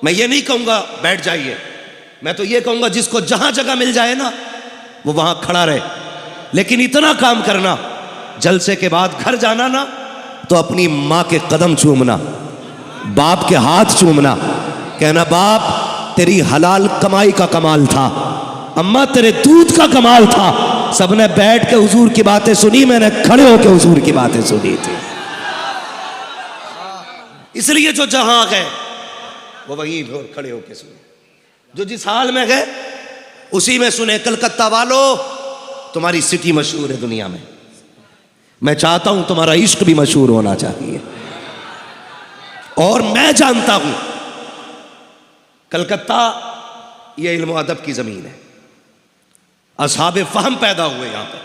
मैं ये नहीं कहूंगा बैठ जाइए, मैं तो ये कहूंगा जिसको जहां जगह मिल जाए ना वो वहां खड़ा रहे, लेकिन इतना काम करना, जलसे के बाद घर जाना ना तो अपनी मां के कदम चूमना, बाप के हाथ चूमना, कहना बाप तेरी हलाल कमाई का कमाल था, अम्मा तेरे दूध का कमाल था। सबने बैठ के हुजूर की बातें सुनी, मैंने खड़े होकर हुजूर की बातें सुनी थी। इसलिए जो जहां गए वो वहीं खड़े होकर सुने, जो जिस हाल में गए उसी में सुने। कलकत्ता वालों, तुम्हारी सिटी मशहूर है दुनिया में, मैं चाहता हूं तुम्हारा इश्क भी मशहूर होना चाहिए। और मैं जानता हूं कलकत्ता ये इल्म अदब की जमीन है, असहाबे फहम पैदा हुए यहां पर,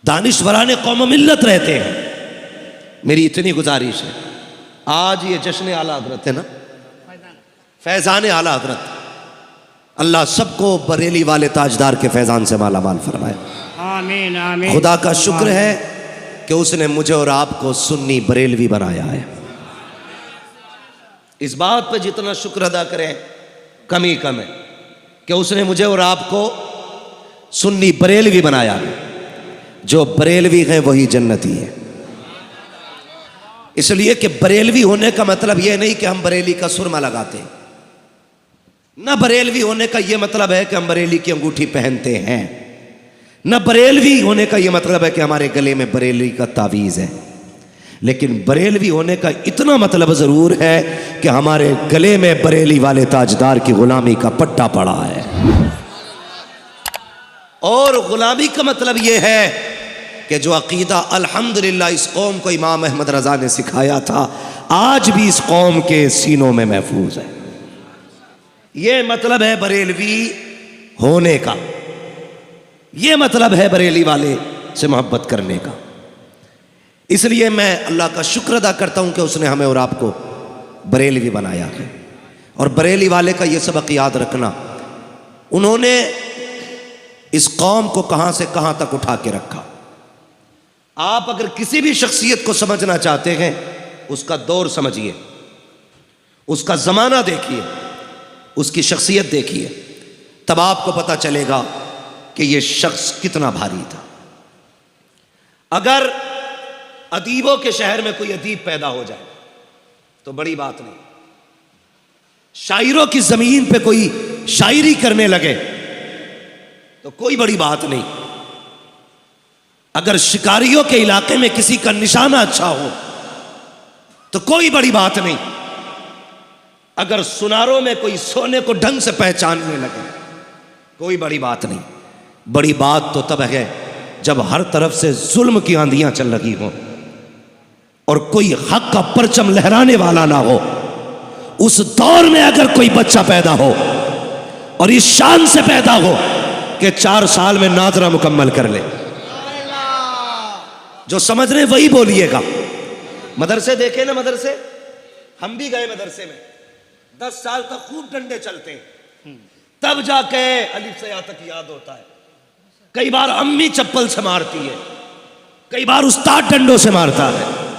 दानिश्वराने कौम मिल्लत रहते हैं। मेरी इतनी गुजारिश है, आज ये जश्न आला हजरत है ना, फैजान आला हजरत, अल्लाह सबको बरेली वाले ताजदार के फैजान से माला माल फरमाए। आमीन आमीन। खुदा का शुक्र है कि उसने मुझे और आपको सुन्नी बरेलवी बनाया है। इस बात पे जितना शुक्र अदा करें कम ही कम है कि उसने मुझे और आपको सुन्नी बरेलवी बनाया है। जो बरेलवी है वही जन्नती है। इसलिए कि बरेलवी होने का मतलब यह नहीं कि हम बरेली का सुरमा लगाते हैं, न बरेलवी होने का यह मतलब है कि हम बरेली की अंगूठी पहनते हैं, न बरेलवी होने का यह मतलब है कि हमारे गले में बरेली का तावीज़ है। लेकिन बरेलवी होने का इतना मतलब ज़रूर है कि हमारे गले में बरेली वाले ताजदार की गुलामी का पट्टा पड़ा है। और गुलामी का मतलब यह है कि जो अकीदा अल्हम्दुलिल्लाह इस कौम को इमाम अहमद रज़ा ने सिखाया था, आज भी इस कौम के सीनों में महफूज है। यह मतलब है बरेलवी होने का, यह मतलब है बरेली वाले से मोहब्बत करने का। इसलिए मैं अल्लाह का शुक्र अदा करता हूं कि उसने हमें और आपको बरेलवी बनाया है। और बरेली वाले का यह सबक याद रखना, उन्होंने इस कौम को कहां से कहां तक उठा के रखा। आप अगर किसी भी शख्सियत को समझना चाहते हैं, उसका दौर समझिए, उसका ज़माना देखिए, उसकी शख्सियत देखिए, तब आपको पता चलेगा कि यह शख्स कितना भारी था। अगर अदीबों के शहर में कोई अदीब पैदा हो जाए तो बड़ी बात नहीं, शायरों की ज़मीन पे कोई शायरी करने लगे तो कोई बड़ी बात नहीं, अगर शिकारियों के इलाके में किसी का निशाना अच्छा हो तो कोई बड़ी बात नहीं, अगर सुनारों में कोई सोने को ढंग से पहचानने लगे कोई बड़ी बात नहीं। बड़ी बात तो तब है जब हर तरफ से जुल्म की आंधियां चल रही हों और कोई हक का परचम लहराने वाला ना हो। उस दौर में अगर कोई बच्चा पैदा हो और इस शान से पैदा हो कि 4 साल में नाज़रा मुकम्मल कर ले, जो समझ रहे वही बोलिएगा। मदरसे देखे ना, मदरसे हम भी गए मदरसे में, 10 साल तक खूब डंडे चलते हैं, तब जाके अलिफ से या तक याद होता है। कई बार अम्मी चप्पल से मारती है, कई बार उस्ताद डंडों से मारता है,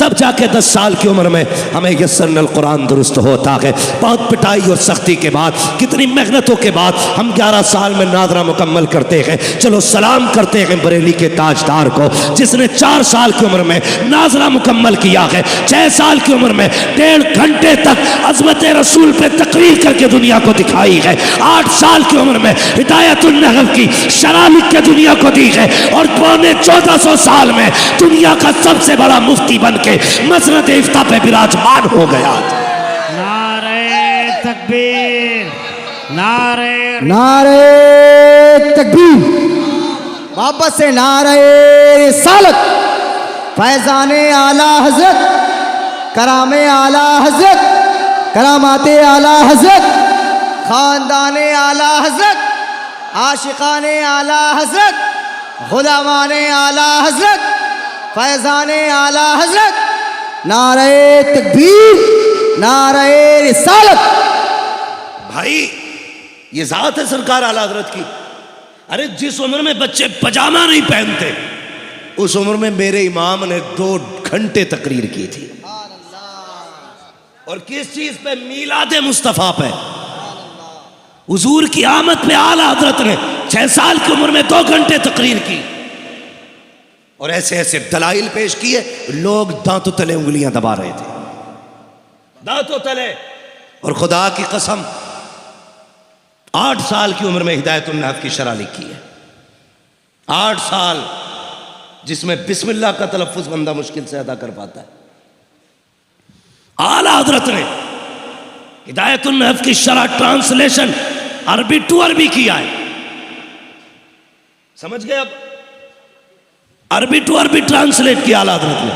तब जाके 10 साल की उम्र में हमें यस्सरनल कुरान दुरुस्त होता है। बहुत पिटाई और सख्ती के बाद, कितनी मेहनतों के बाद हम 11 साल में नाज़रा मुकम्मल करते हैं। चलो सलाम करते हैं बरेली के ताजदार को जिसने 4 साल की उम्र में नाज़रा मुकम्मल किया है, 6 साल की उम्र में 1.5 घंटे तक अज़मत रसूल पे तकरीर करके दुनिया को दिखाई है, 8 साल की उम्र में हिदायतुन नहव की शरह लिख के दुनिया को दी है, और पौने 1400 साल में दुनिया का सबसे बड़ा मुफ्ती बन के मसनद इफ्ता पे विराजमान हो गया। नारे तकबीर, नारे नारे तकबीर, वापस से नारे रिसालत, फैजाने आला हजरत, करामे आला हजरत, करामाते आला हजरत, खानदाने आला हजरत, आशिकाने आला हजरत, गुलामाने आला हजरत, फैजाने आला हजरत, नारे तकबीर, नारे रिसालत। भाई ये जात है सरकार आला हजरत की। अरे जिस उम्र में बच्चे पजामा नहीं पहनते उस उम्र में मेरे इमाम ने 2 घंटे तकरीर की थी। और किस चीज पे? मीलाद मुस्तफ़ा पे। हुजूर की आमद पे आला हजरत ने 6 साल की उम्र में 2 घंटे तकरीर की और ऐसे ऐसे दलाइल पेश किए, लोग दांतों तले उंगलियां दबा रहे थे, दांतों तले। और खुदा की कसम 8 साल की उम्र में हिदायतुन नहफ की शरह लिखी है। 8 साल, जिसमें बिस्मिल्लाह का तलफ्फुज बंदा मुश्किल से अदा कर पाता है। आला हजरत ने हिदायतुन नहफ की शरह ट्रांसलेशन अरबी टू अरबी किया है। समझ गए? अब अरबी टू अरबी ट्रांसलेट किया आला हजरत ने,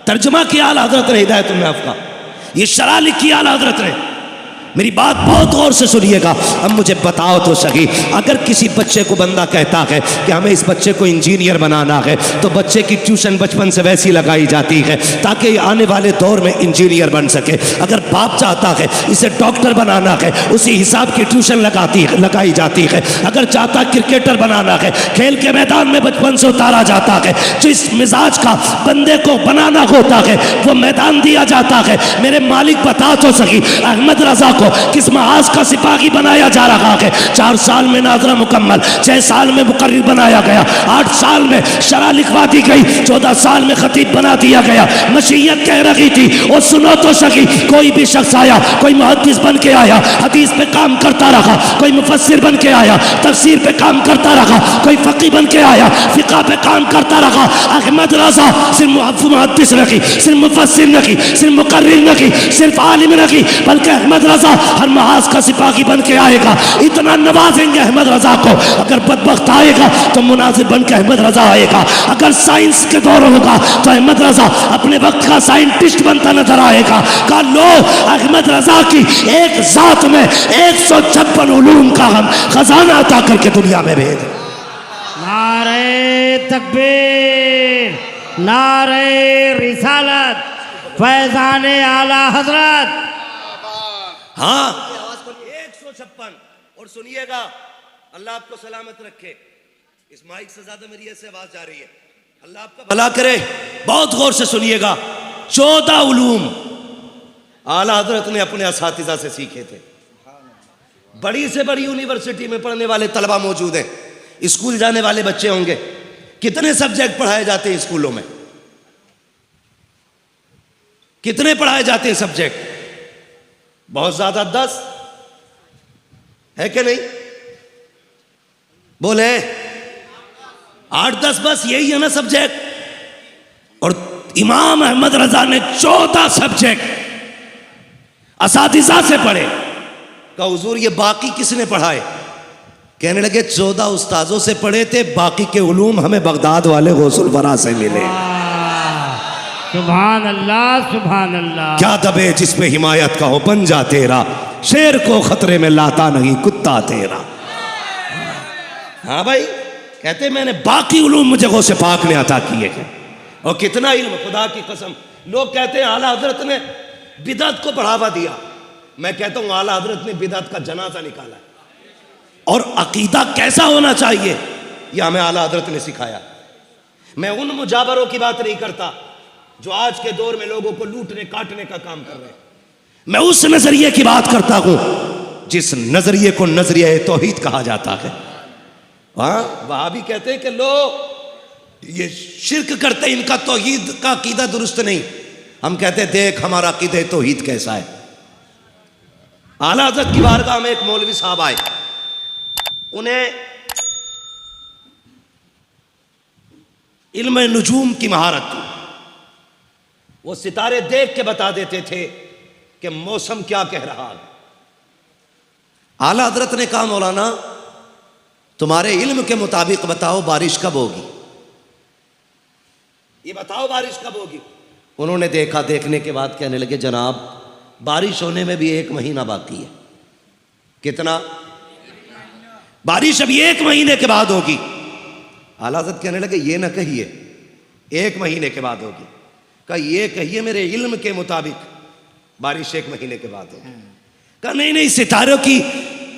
तर्जुमा किया आला हजरत ने हिदायतुन नहफ का, ये शरह लिखी आला हजरत ने। मेरी बात बहुत गौर से सुनिएगा। अब मुझे बताओ तो सही, अगर किसी बच्चे को बंदा कहता है कि हमें इस बच्चे को इंजीनियर बनाना है, तो बच्चे की ट्यूशन बचपन से वैसी लगाई जाती है ताकि आने वाले दौर में इंजीनियर बन सके। अगर बाप चाहता है इसे डॉक्टर बनाना है, उसी हिसाब की ट्यूशन लगाई जाती है। अगर चाहता क्रिकेटर बनाना है, खेल के मैदान में बचपन से उतारा जाता है। जिस मिजाज का बंदे को बनाना होता है वो मैदान दिया जाता है। मेरे मालिक बता तो सही, अहमद रजा को किस महाज का सिपाही बनाया जा रहा है? 4 साल में नाजरा मुकम्मल, 6 साल में मुकर्रिर बनाया गया, 8 साल में शरह लिखवा दी गई, 14 साल में खतीब बना दिया गया। मशीयत कह रही थी, और सुनो तो सही, कोई भी शख्स आया, कोई मुहद्दिस बन के आया, हदीस पे काम करता रहा, कोई मुफस्सिर बन के आया, तफसीर पे काम करता रहा, कोई फकीह बन के आया, फिक़ह पे काम करता रहा। अहमद रजा सिर्फ मुहद्दिस नहीं, सिर्फ मुफस्सिर नहीं, सिर्फ मुकर्रिर नहीं, सिर्फ आलिम नहीं, बल्कि अहमद रजा हर महाज का सिपाही बन के आएगा। इतना नवाजेंगे अहमद रजा को, अगर बदबख्त आएगा तो मुनाजिर बन के अहमद रजा आएगा। अगर साइंस के दौर होगा तो अहमद रजा अपने वक्त का साइंटिस्ट बनता नजर आएगा। कहा लो, अहमद रजा की एक जात में 156 उलूम का हम खजाना अता करके दुनिया में भेज। नारे तकबीर, नारे रिसालत, फैजाने आला हजरत। हाँ, 156। और सुनिएगा, अल्लाह आपको सलामत रखे। इस माइक से ज्यादा मेरी ऐसे आवाज जा रही है, अल्लाह आपका भला करे। बहुत गौर से सुनिएगा, 14 उलूम आला हजरत ने अपने असातिज़ा से सीखे थे। बड़ी से बड़ी यूनिवर्सिटी में पढ़ने वाले तलबा मौजूद हैं, स्कूल जाने वाले बच्चे होंगे। कितने सब्जेक्ट पढ़ाए जाते हैं स्कूलों में? कितने पढ़ाए जाते हैं सब्जेक्ट? बहुत ज्यादा, 10 है कि नहीं? बोले 8-10 बस, यही है ना सब्जेक्ट। और इमाम अहमद रजा ने 14 सब्जेक्ट असातिज़ा से पढ़े। कहा हुजूर ये बाकी किसने पढ़ाए? कहने लगे 14 उस्ताजों से पढ़े थे, बाकी के उलूम हमें बगदाद वाले गौसुल वरा से मिले। सुभान अल्लाह, सुभान अल्लाह। क्या दबे जिस पे हिमायत का हो पंजा तेरा, शेर को खतरे में लाता नहीं कुत्ता तेरा। हाँ भाई, कहते मैंने बाकी उलूम मुझे गौसे पाक ने अता किए हैं। और कितना इल्म, खुदा की कसम। लोग कहते हैं आला हजरत ने बिदअत को बढ़ावा दिया। मैं कहता हूं आला हजरत ने बिदअत का जनाजा निकाला। और अकीदा कैसा होना चाहिए यह हमें आला हजरत ने सिखाया। मैं उन मुजाबरों की बात नहीं करता जो आज के दौर में लोगों को लूटने काटने का काम कर रहे हैं। मैं उस नजरिए की बात करता हूं जिस नजरिए को नजरिया तौहीद कहा जाता है। वहां भी कहते हैं कि लो ये शिर्क करते, इनका तौहीद का अकीदा दुरुस्त नहीं। हम कहते हैं देख हमारा अकीदा तौहीद कैसा है। आला हज़रत की बारगाह में एक मौलवी साहब आए, उन्हें इल्म नुजूम की महारत थी। वो सितारे देख के बता देते थे कि मौसम क्या कह रहा है। आला हजरत ने कहा मौलाना तुम्हारे इल्म के मुताबिक बताओ बारिश कब होगी, ये बताओ बारिश कब होगी। उन्होंने देखा, देखने के बाद कहने लगे जनाब बारिश होने में भी 1 महीना बाकी है। कितना? बारिश अभी 1 महीने के बाद होगी। आला हज़रत कहने लगे ये ना कहिए 1 महीने के बाद होगी, कहा ये कहिए मेरे इल्म के मुताबिक बारिश 1 महीने के बाद होगी। कहा नहीं नहीं, सितारों की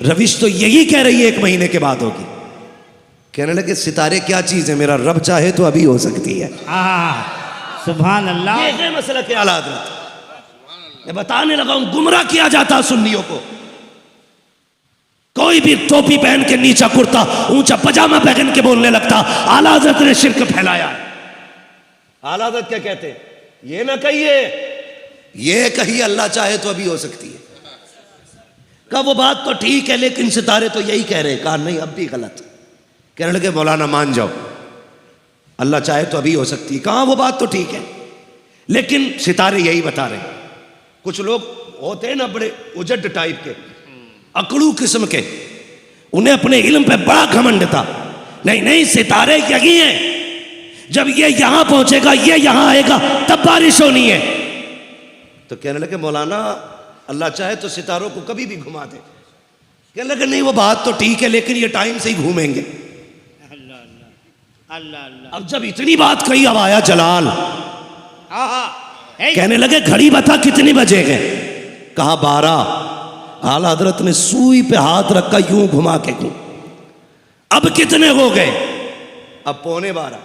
रविश तो यही कह रही है 1 महीने के बाद होगी। कहने लगे सितारे क्या चीज है, मेरा रब चाहे तो अभी हो सकती है। सुभान अल्लाह। ये है मसला के आला हज़रत। मैं बताने लगा हूं, गुमराह किया जाता सुन्नियों को। कोई भी टोपी पहन के, नीचा कुर्ता, ऊंचा पजामा पहन के बोलने लगता आला हज़रत ने शिर्क फैलाया है। आला हज़रत क्या कहते हैं? ये ना कहिए, ये कहिए अल्लाह चाहे तो अभी हो सकती है। कहा वो बात तो ठीक है, लेकिन सितारे तो यही कह रहे हैं। कहा नहीं, अब भी गलत। कहने लगे मौलाना मान जाओ, अल्लाह चाहे तो अभी हो सकती है। कहा वो बात तो ठीक है, लेकिन सितारे यही बता रहे हैं। कुछ लोग होते हैं ना बड़े उजड टाइप के, अकड़ू किस्म के, उन्हें अपने इल्म पे बड़ा घमंड था। नहीं नहीं, सितारे यही हैं, जब ये यहां पहुंचेगा, ये यहां आएगा, तब बारिश होनी है। तो कहने लगे मौलाना अल्लाह चाहे तो सितारों को कभी भी घुमा दे। कहने लगे नहीं वो बात तो ठीक है, लेकिन ये टाइम से ही घूमेंगे। अल्लाह अल्लाह अल्लाह अल्लाह। अब जब इतनी बात कही, अब आया जलाल। आहा, कहने लगे घड़ी बता कितनी बजे गए? कहा 12। आला हजरत ने सुई पे हाथ रखा, यूं घुमा के घूम। अब कितने हो गए? अब 11:15।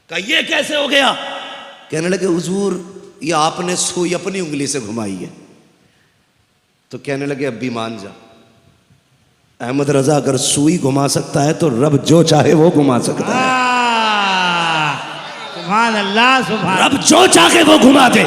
कहा ये कैसे हो गया? कहने लगे हुजूर ये आपने सुई अपनी उंगली से घुमाई है। तो कहने लगे अब भी मान जा, अहमद रजा अगर सुई घुमा सकता है तो रब जो चाहे वो घुमा सकता है। सुभान अल्लाह, सुभान। रब जो चाहे वो घुमा दे।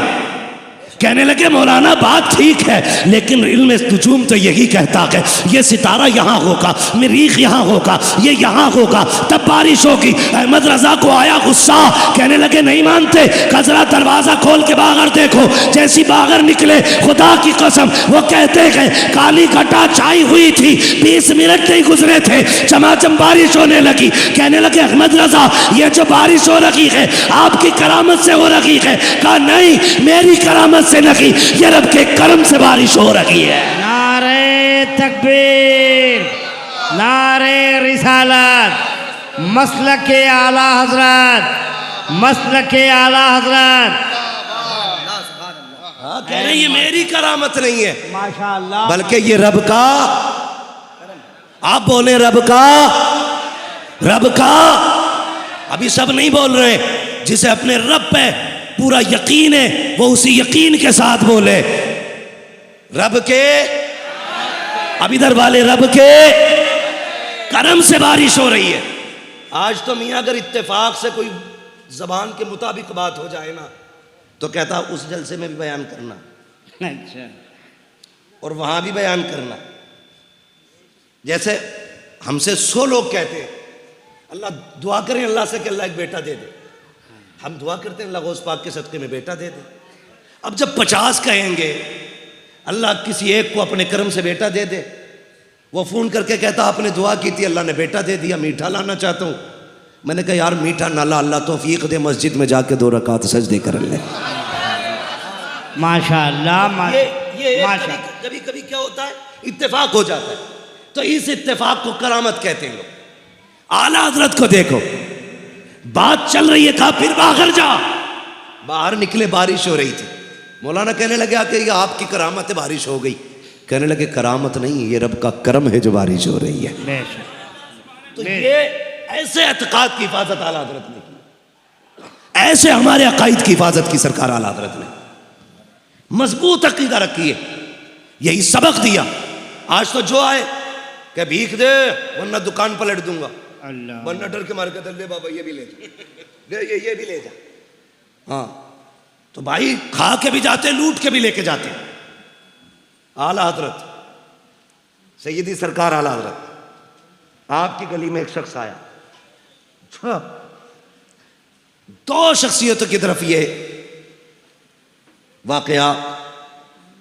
कहने लगे मौलाना बात ठीक है, लेकिन इल्म नुजूम तो यही कहता है ये सितारा यहाँ होगा, मरीख यहाँ होगा, ये यहाँ होगा, तब बारिश होगी। अहमद रजा को आया गुस्सा। कहने लगे नहीं मानते? जरा दरवाजा खोल के बाहर देखो। जैसी बाहर निकले, खुदा की कसम वो कहते हैं काली घटा छाई हुई थी, 20 मिनट नहीं गुजरे थे, चमाचम बारिश होने लगी। कहने लगे अहमद रजा ये जो बारिश हो रही है आपकी करामत से हो रही है? कहा नहीं, मेरी करामत से नहीं, ये रब के करम से बारिश हो रही है। नारे तकबीर, नारे रिसालत, मसलक के आला हजरत, मसलक के आला हजरत। हाँ, कह रहे ये मेरी करामत नहीं है, माशाअल्लाह, बल्कि ये रब का। आप बोले रब का, रब का। अभी सब नहीं बोल रहे। जिसे अपने रब पे पूरा यकीन है वो उसी यकीन के साथ बोले रब के। अब इधर वाले रब के करम से बारिश हो रही है। आज तो मियाँ अगर इत्तेफाक से कोई जबान के मुताबिक बात हो जाए ना, तो कहता उस जलसे में भी बयान करना, अच्छा, और वहां भी बयान करना। जैसे हमसे 100 लोग कहते हैं अल्लाह दुआ करें अल्लाह से कि अल्लाह एक बेटा दे दे। हम दुआ करते हैं अल्लाह गौस पाक के सदक़े में बेटा दे दे। अब जब 50 कहेंगे अल्लाह किसी एक को अपने करम से बेटा दे दे, वो फ़ोन करके कहता आपने दुआ की थी अल्लाह ने बेटा दे दिया, मीठा लाना चाहता हूँ। मैंने कहा यार मीठा ना ला, अल्लाह तौफीक दे, मस्जिद में जाके 2 रकात सजदे कर ले। माशाअल्लाह, ये माशाअल्लाह। कभी कभी क्या होता है इत्तेफाक हो जाता है, तो इस इत्तेफाक को करामत कहते हैं लोग। आला हजरत को देखो, बात चल रही है, कहा फिर बाहर जा। बाहर निकले, बारिश हो रही थी। मौलाना कहने लगे कि ये आपकी करामत है, बारिश हो गई। कहने लगे करामत नहीं, ये रब का करम है जो बारिश हो रही है। तो ये ऐसे एतकाद की हिफाजत आला हजरत ने की, ऐसे हमारे अकायद की हिफाजत की सरकार आला हजरत ने। मजबूत अकीदा रखी है, यही सबक दिया। आज तो जो आए क्या भीख दे वरना दुकान पलट दूंगा, अल्लाह, वरना डर के मार के ले बाबा ये भी ले जा, ये भी ले जा। हाँ, तो भाई खा के भी जाते, लूट के भी लेके जाते। आला हजरत सैयदी सरकार आला हजरत, आपकी गली में एक शख्स आया। 2 शख्सियतों की तरफ ये वाकया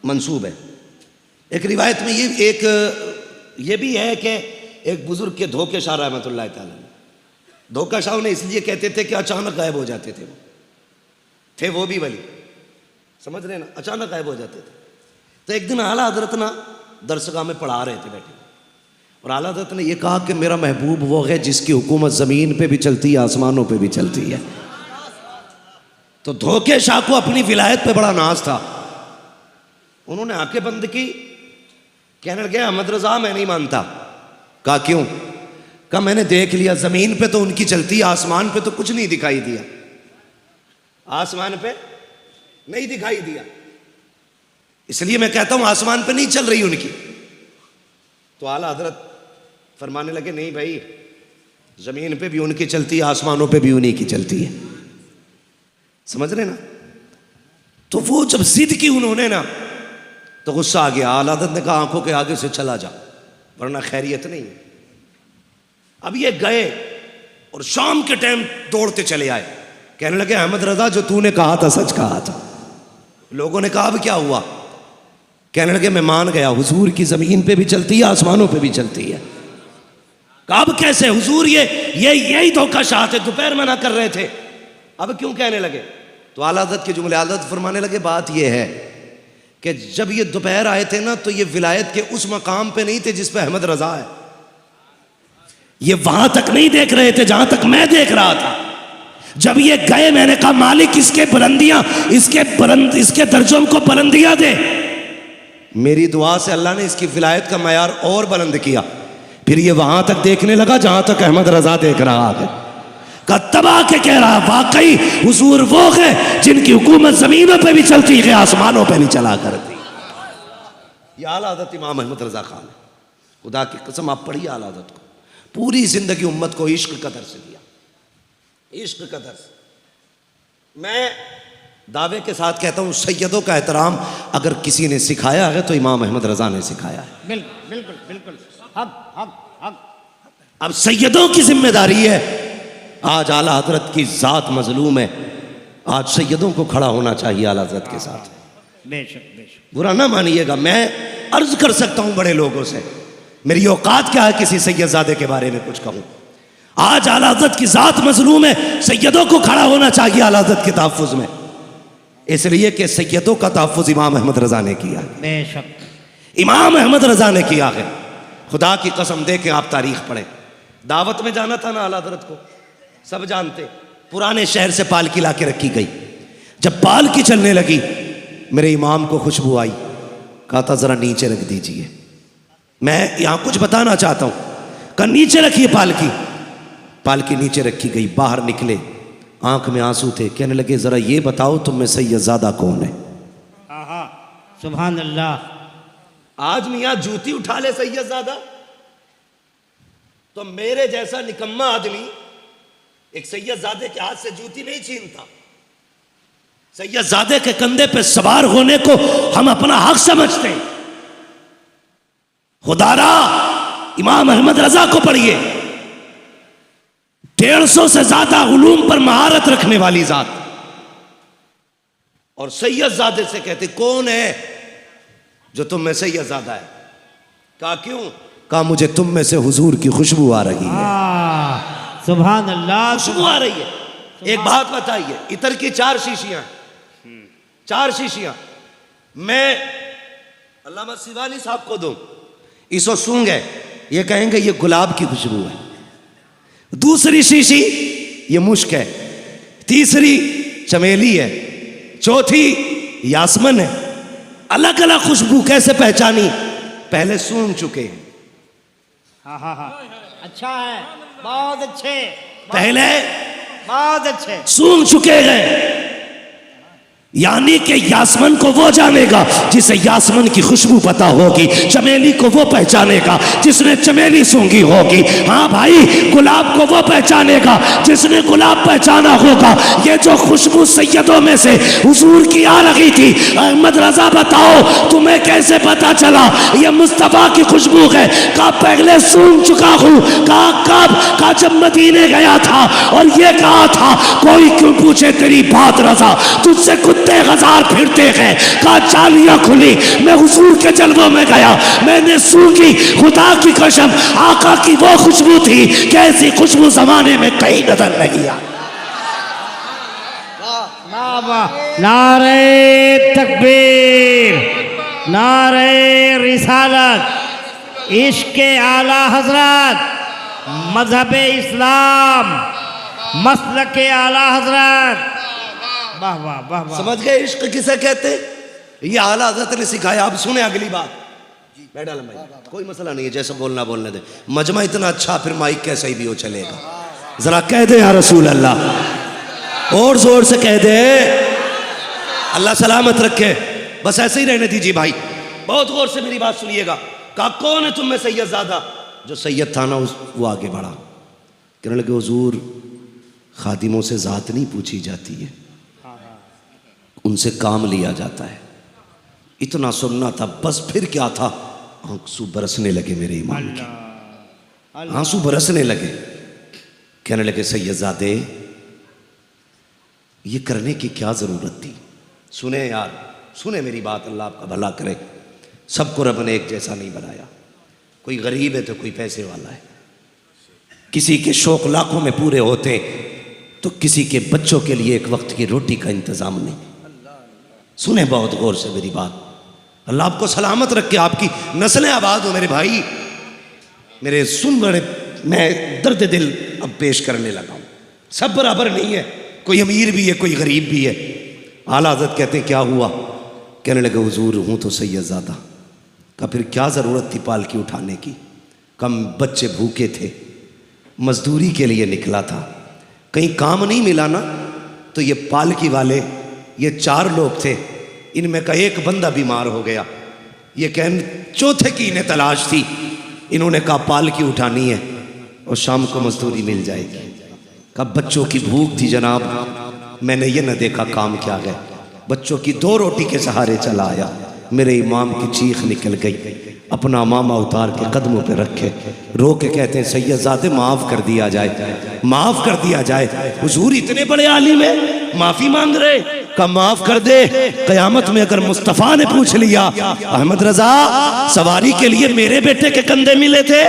मंसूब है। एक रिवायत में ये भी है कि एक बुजुर्ग के धोखे शाह रहमतुल्लाह तआला ने, धोखा शाह ने इसलिए कहते थे कि अचानक गायब हो जाते थे वो भी वली, समझ रहे ना, अचानक गायब हो जाते थे। तो एक दिन आला हजरत ना दरसगाह में पढ़ा रहे थे बैठे, और आला हजरत ने यह कहा कि मेरा महबूब वो है जिसकी हुकूमत ज़मीन पे भी चलती है, आसमानों पे भी चलती है। तो धोखे शाह को अपनी विलायत पे बड़ा नाज था। उन्होंने आंखें बंद की, कहने लगे अहमद रजा मैं नहीं मानता। कहा क्यों? कहा मैंने देख लिया, ज़मीन पे तो उनकी चलती है, आसमान पे तो कुछ नहीं दिखाई दिया, आसमान पे नहीं दिखाई दिया। इसलिए मैं कहता हूं आसमान पे नहीं चल रही उनकी। तो आला हजरत फरमाने लगे नहीं भाई, जमीन पे भी उनकी चलती है, आसमानों पे भी उन्हीं की चलती है। समझ रहे ना? तो वो जब जिद की उन्होंने ना, तो गुस्सा आ गया। आला हजरत ने कहा आंखों के आगे से चला जा, वरना खैरियत नहीं है। अब ये गए और शाम के टाइम दौड़ते चले आए, कहने लगे अहमद रजा जो तूने कहा था सच कहा था। लोगों ने कहा अब क्या हुआ? कहने लगे मैं मान गया, हुजूर की जमीन पे भी चलती है, आसमानों पे भी चलती है। कहा अब कैसे हुजूर, यही धोखा चाहते, दोपहर मना कर रहे थे, अब क्यों कहने लगे? तो आला हज़रत के जुमले आदत फरमाने लगे बात यह है कि जब ये दोपहर आए थे ना, तो ये विलायत के उस मकाम पे नहीं थे जिस पे अहमद रजा है। ये वहां तक नहीं देख रहे थे जहां तक मैं देख रहा था। जब ये गए मैंने कहा मालिक इसके बुलंदियां, इसके दर्जों को बुलंदियां दे। मेरी दुआ से अल्लाह ने इसकी विलायत का मयार और बुलंद किया। फिर ये वहां तक देखने लगा जहां तक अहमद रजा देख रहा है। तबाह के कह रहा वाकई हुजूर वो है जिनकी हुकूमत जमीनों पे भी चलती है, आसमानों पे नहीं चला करती। ये आला हज़रत इमाम अहमद रजा खान है। खुदा की कसम आप पढ़िए आला हज़रत को, पूरी जिंदगी उम्मत को इश्क कदर से दिया, इश्क कदर से। मैं दावे के साथ कहता हूं सैयदों का एहतराम अगर किसी ने सिखाया है तो इमाम अहमद रजा ने सिखाया है। बिल्कुल बिल्कुल बिल्कुल, हक हक हक। अब सैयदों की जिम्मेदारी है। आज आला हजरत की जात मजलूम है, आज सैयदों को खड़ा होना चाहिए आला हजरत के साथ। बेशक बेशक, बुरा ना मानिएगा, मैं अर्ज कर सकता हूं बड़े लोगों से, मेरी औकात क्या है किसी सैयदजादे के बारे में कुछ कहूं। आज आला हजरत की जात मजलूम है, सैयदों को खड़ा होना चाहिए आला हजरत के तहफ़्फ़ुज़ में, इसलिए कि सैयदों का तहफ़्फ़ुज़ इमाम अहमद रजा ने किया। बेशक इमाम अहमद रजा ने किया है। खुदा की कसम दे के आप तारीख पढ़ें। दावत में जाना था ना आला हजरत को, सब जानते। पुराने शहर से पालकी ला के रखी गई। जब पालकी चलने लगी मेरे इमाम को खुशबू आई, कहा था जरा नीचे रख दीजिए, मैं यहां कुछ बताना चाहता हूं। कहा नीचे रखिए पालकी। पालकी नीचे रखी गई, बाहर निकले, आंख में आंसू थे। कहने लगे जरा ये बताओ तुम में सैयदजादा कौन है? आहा, सुभान अल्लाह। आज मियाँ जूती उठा ले सैयदजादा, तो मेरे जैसा निकम्मा आदमी एक सैयदजादे के हाथ से जूती नहीं छीनता। सैयदजादे के कंधे पे सवार होने को हम अपना हक समझते हैं। खुदारा इमाम अहमद रजा को पढ़िए, 150 से ज्यादा उलूम पर महारत रखने वाली जात, और सैयदजादे से कहते कौन है जो तुम में सैयदजादा है? कहा क्यों? कहा मुझे तुम में से हुजूर की खुशबू आ रही है। सुभान अल्लाह, खुशबू आ रही है। एक बात बताइए, इतर की 4 शीशियां, 4 शीशियां मैं अल्लामा सिवानी साहब को दूं, इसको सूंघे, ये कहेंगे ये गुलाब की खुशबू है। दूसरी शीशी ये मुश्क है, तीसरी चमेली है, चौथी यासमन है। अलग अलग खुशबू कैसे पहचानी? पहले सूंघ चुके हैं। हाँ हाँ हाँ, अच्छा है, बहुत अच्छे, पहले बहुत अच्छे सूंघ चुके हैं, यानी कि यासमन को वो जानेगा जिसे यासमन की खुशबू पता होगी, चमेली को वो पहचानेगा जिसने चमेली सूंघी होगी। हाँ भाई, गुलाब को वो पहचानेगा जिसने गुलाब पहचाना होगा। ये जो खुशबू सैयदों में से हुजूर की आ रही थी, अहमद रजा बताओ तुम्हें कैसे पता चला ये मुस्तफा की खुशबू है? कहा पहले सूंघ चुका हूँ। कहा कब? कहा जब मदीने गया था और ये कहा था कोई क्यों पूछे तेरी बात रजा, तुझसे कुत्ते हजार फिरते हैं। कहा चालियां खुली, मैं हुजूर के जलवों में गया, मैंने सूंघी, खुदा की कसम आका की वो खुशबू थी कि ऐसी खुशबू जमाने में कहीं नजर नहीं आई। नारे तकबीर, नारे रिसालत, इश्क आला हजरत, मजहब इस्लाम, मसलक आला हजरत। वाह वाह वाह वाह। समझ गए इश्क किसे कहते? ये आला हजरत ने सिखाया। अब सुने अगली बात। बैठा भाई, कोई मसला नहीं है, जैसे बोलना बोलने दे। मजमा इतना अच्छा, फिर माइक कैसा ही भी हो चलेगा। जरा कह दे या रसूल अल्लाह, और जोर से कह दे। अल्लाह सलामत रखे। बस ऐसे ही रहने दीजिए भाई। बहुत गौर से मेरी बात सुनिएगा। कहा कौन है तुम में सैयदजादा? जो सैयद था ना वो आगे बढ़ा, कहने लगे हुजूर खादिमों से जात नहीं पूछी जाती है, उनसे काम लिया जाता है। इतना सुनना था बस, फिर क्या था, आंसू बरसने लगे मेरे इमाम के, आंसू बरसने लगे। कहने लगे सैयदजादे ये करने की क्या जरूरत थी? सुने यार, सुने मेरी बात, अल्लाह आपका भला करे। सबको रब ने एक जैसा नहीं बनाया, कोई गरीब है तो कोई पैसे वाला है, किसी के शौक लाखों में पूरे होते तो किसी के बच्चों के लिए एक वक्त की रोटी का इंतजाम नहीं। सुने बहुत गौर से मेरी बात, अल्लाह आपको सलामत रखे, आपकी नस्लें आबाद हो मेरे भाई। मेरे सुन बड़े, मैं दर्द दिल अब पेश करने लगा हूँ। सब बराबर नहीं है, कोई अमीर भी है कोई गरीब भी है। आला हज़रत कहते हैं क्या हुआ? कहने लगे हुजूर हूँ तो सैयदजादा। का फिर क्या ज़रूरत थी पालकी उठाने की? कम बच्चे भूखे थे, मजदूरी के लिए निकला था, कहीं काम नहीं मिला ना, तो ये पालकी वाले ये 4 लोग थे, इनमें का एक बंदा बीमार हो गया। ये कहन चौथे की इन्हें तलाश थी, इन्होंने कहा पालकी उठानी है और शाम को मजदूरी मिल जाएगी। कब बच्चों की भूख थी जनाब, मैंने ये न देखा काम क्या है, बच्चों की 2 रोटी के सहारे चला आया। मेरे इमाम की चीख निकल गई, अपना मामा उतार के कदमों पे रखे, रो के कहते हैं सैयदजादे माफ़ कर दिया जाए, माफ़ कर दिया जाए। हुजूर इतने बड़े आलिम है, माफ़ी मांग रहे? का माफ कर दे, कयामत में अगर मुस्तफ़ा ने पूछ लिया अहमद रजा सवारी के लिए मेरे बेटे के कंधे मिले थे,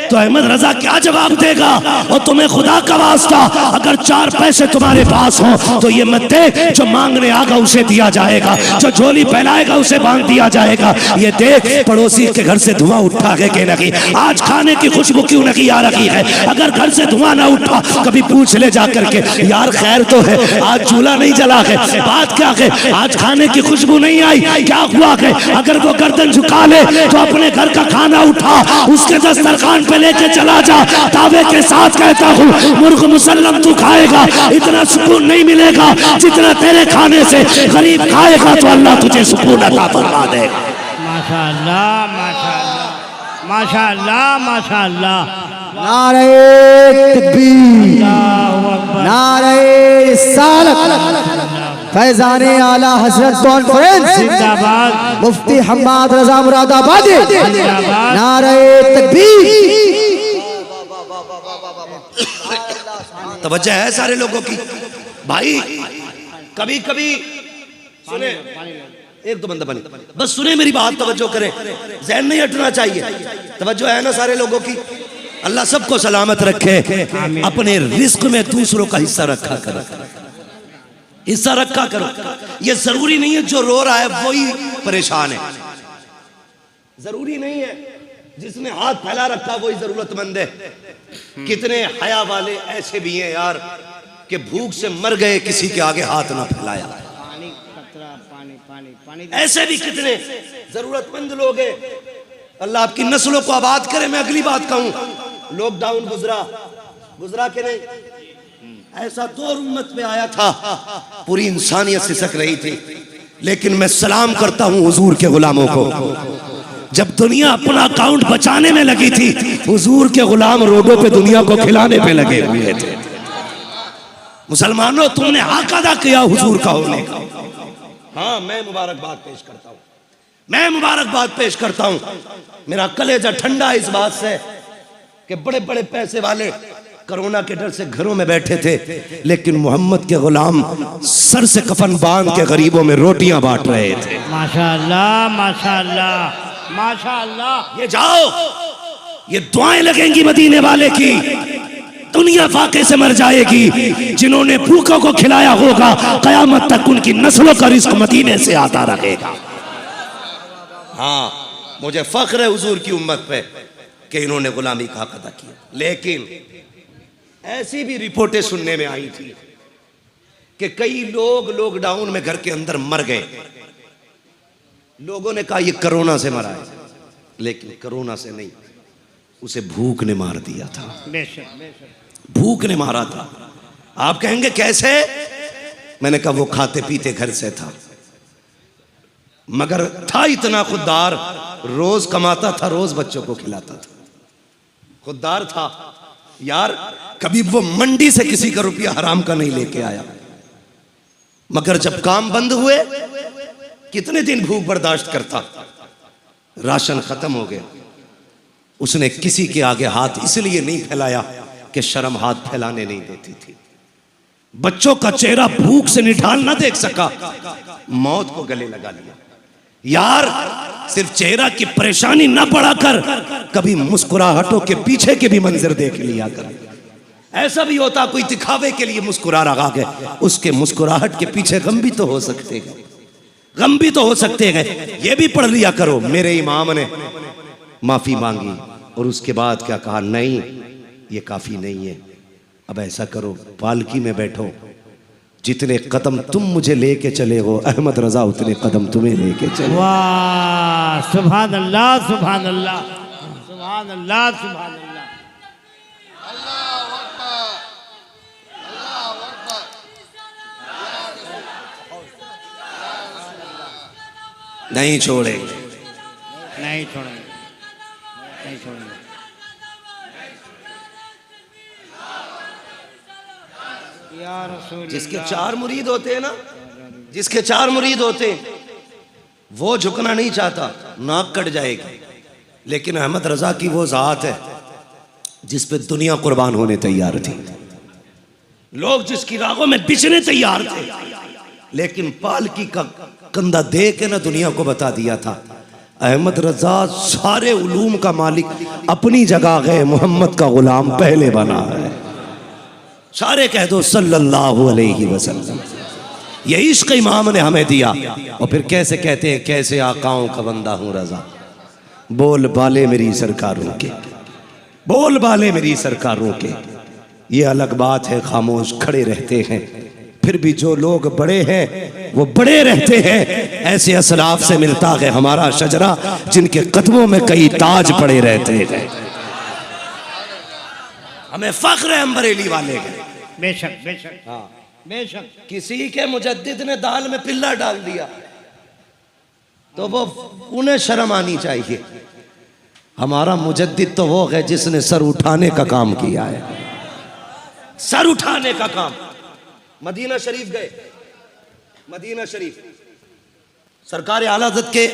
तो अहमद रजा क्या जवाब देगा? और तुम्हें खुदा का वास्ता अगर 4 पैसे तुम्हारे पास हो तो ये मत दे, जो मांगने आगा उसे दिया जाएगा, जो झोली फैलाएगा उसे बांध दिया जाएगा। ये देख पड़ोसी के घर से धुआं उठा है कि नहीं, आज खाने की खुशबू क्यों नहीं आ रही है? अगर घर से धुआं ना उठा कभी पूछ ले जा करके, यार खैर तो है आज चूल्हा नहीं जला है, बात क्या है आज खाने की खुशबू नहीं आई, क्या हुआ है? अगर वो गर्दन झुका ले तो अपने घर का खाना उठा उसके दस्तरखान पे लेके चला जा, दावे के साथ कहता हूँ मुर्ग मुसल्लम तू खाएगा, इतना सुकून नहीं मिलेगा जितना तेरे खाने से गरीब खाएगा, तो अल्लाह तुझे सुकून अता फरमा देगा। माशाअल्लाह माशाअल्लाह माशाअल्लाह माशाअल्लाह। नारे तकबीर, नारे रिसालत, फैजाने आला हजरत कॉन्फ्रेंस जिंदाबाद, मुफ्ती हम्माद रजा मुरादाबादी, नारे तकबीर। तवज्जो है सारे लोगों की भाई। कभी कभी सुने, एक दो बंदा बनी, बस सुने मेरी बात, तवज्जो करें, ज़हन नहीं हटना चाहिए। तवज्जो है ना सारे लोगों की? अल्लाह सबको सलामत रखे। अपने रिस्क में दूसरों का हिस्सा रखा करो, हिस्सा रखा करो। ये जरूरी नहीं है जो रो रहा है वही परेशान है, जरूरी नहीं है जिसने हाथ फैला रखा वही जरूरतमंद है। कितने हया वाले ऐसे भी हैं यार कि भूख से मर गए, किसी के आगे हाथ ना फैलाया। पानी पानी पानी, ऐसे भी कितने जरूरतमंद लोग हैं। अल्लाह आपकी नस्लों को आबाद करे। मैं अगली बात कहूं, लॉकडाउन गुजरा के नहीं, ऐसा दौर उम्मत में आया था पूरी इंसानियत सिसक रही थी, लेकिन मैं सलाम करता हूं हुजूर के गुलामों को। जब दुनिया अपना अकाउंट बचाने में लगी थी, हुजूर के गुलाम रोडों पे दुनिया को खिलाने पे लगे हुए थे। मुसलमानों तुमने हक अदा किया हुजूर का होने का। हाँ मैं मुबारकबाद पेश करता हूँ, मैं मुबारकबाद पेश करता हूँ। मेरा कलेजा ठंडा इस बात से कि बड़े बड़े पैसे वाले कोरोना के डर से घरों में बैठे थे, लेकिन मोहम्मद के गुलाम सर से कफन बांध के गरीबों में रोटियां बांट रहे थे। माशाअल्लाह माशाअल्लाह माशाअल्लाह। ये जाओ, ये दुआएं लगेंगी मदीने वाले की, दुनिया फाके से मर जाएगी। जिन्होंने भूखों को खिलाया होगा कयामत तक उनकी नस्लों का रिस्क मदीने से आता रहेगा। हाँ मुझे फख्र है हुजूर की उम्मत पे कि इन्होंने गुलामी का हक अदा किया। लेकिन ऐसी भी रिपोर्टें सुनने में आई थी कि कई लोग लॉकडाउन में घर के अंदर मर गए। लोगों ने कहा ये कोरोना से मरा है, लेकिन कोरोना से नहीं, उसे भूख ने मार दिया था। भूख ने मारा था। आप कहेंगे कैसे? मैंने कहा वो खाते पीते घर से था, मगर था इतना खुददार, रोज कमाता था, रोज बच्चों को खिलाता था। खुददार था यार, कभी वो मंडी से किसी का रुपया हराम का नहीं लेके आया। मगर जब काम बंद हुए, कितने दिन भूख बर्दाश्त करता, राशन खत्म हो गया, उसने किसी के आगे हाथ इसलिए नहीं फैलाया कि शर्म हाथ फैलाने नहीं देती थी। बच्चों का चेहरा भूख से निढाल ना देख सका, मौत को गले लगा लिया। यार सिर्फ चेहरा की परेशानी ना बढ़ाकर कभी मुस्कुराहटों के पीछे के भी मंजर देख लिया कर। ऐसा भी होता कोई दिखावे के लिए मुस्कुरा रहा है, उसके मुस्कुराहट के पीछे गम भी तो हो सकते हैं, गम भी तो हो सकते हैं। ये भी पढ़ लिया करो। मेरे इमाम ने माफी मांगी और उसके बाद क्या कहा, नहीं ये काफी नहीं है, अब ऐसा करो पालकी में बैठो, जितने कदम तुम मुझे लेके चले हो अहमद रजा उतने कदम तुम्हें लेके चले। वाह, सुभान अल्लाह, सुभान अल्लाह, सुभान अल्लाह, सुभान अल्लाह। नहीं छोड़ेंगे, नहीं छोड़ेंगे, नहीं छोड़ेंगे। या रसूल जिसके अल्लाह। 4 मुरीद होते हैं ना, जिसके 4 मुरीद होते हैं, वो झुकना नहीं चाहता, नाक कट जाएगी। लेकिन अहमद रजा की वो जात है जिस पे दुनिया कुर्बान होने तैयार थी, लोग जिसकी रागों में बिछने तैयार थे, लेकिन पालकी का कंधा दे के ना दुनिया को बता दिया था, अहमद रजा सारे उलूम का मालिक अपनी जगह गए, मोहम्मद का गुलाम पहले बना है। सारे कह दो सल्लल्लाहु अलैहि वसल्लम। ये इश्क इमाम ने हमें दिया। और फिर कैसे कहते हैं, कैसे आकाओं का बंदा हूं रजा, बोल बाले मेरी सरकारों के, बोल बाले मेरी सरकारों के। ये अलग बात है खामोश खड़े रहते हैं, फिर भी जो लोग बड़े हैं वो बड़े रहते हैं। ऐसे असलाफ से मिलता है हमारा शजरा, जिनके कदमों में कई ताज पड़े रहते हैं। हमें फख्र है हम बरेली वाले के। बेशक, बेशक, हाँ, बेशक। किसी के मुजद्दिद ने दाल में पिल्ला डाल दिया तो वो उन्हें शर्म आनी चाहिए। हमारा मुजद्दिद तो वो है जिसने सर उठाने का काम किया है, सर उठाने का काम। मदीना शरीफ गए, मदीना शरीफ सरकार आला हज़रत के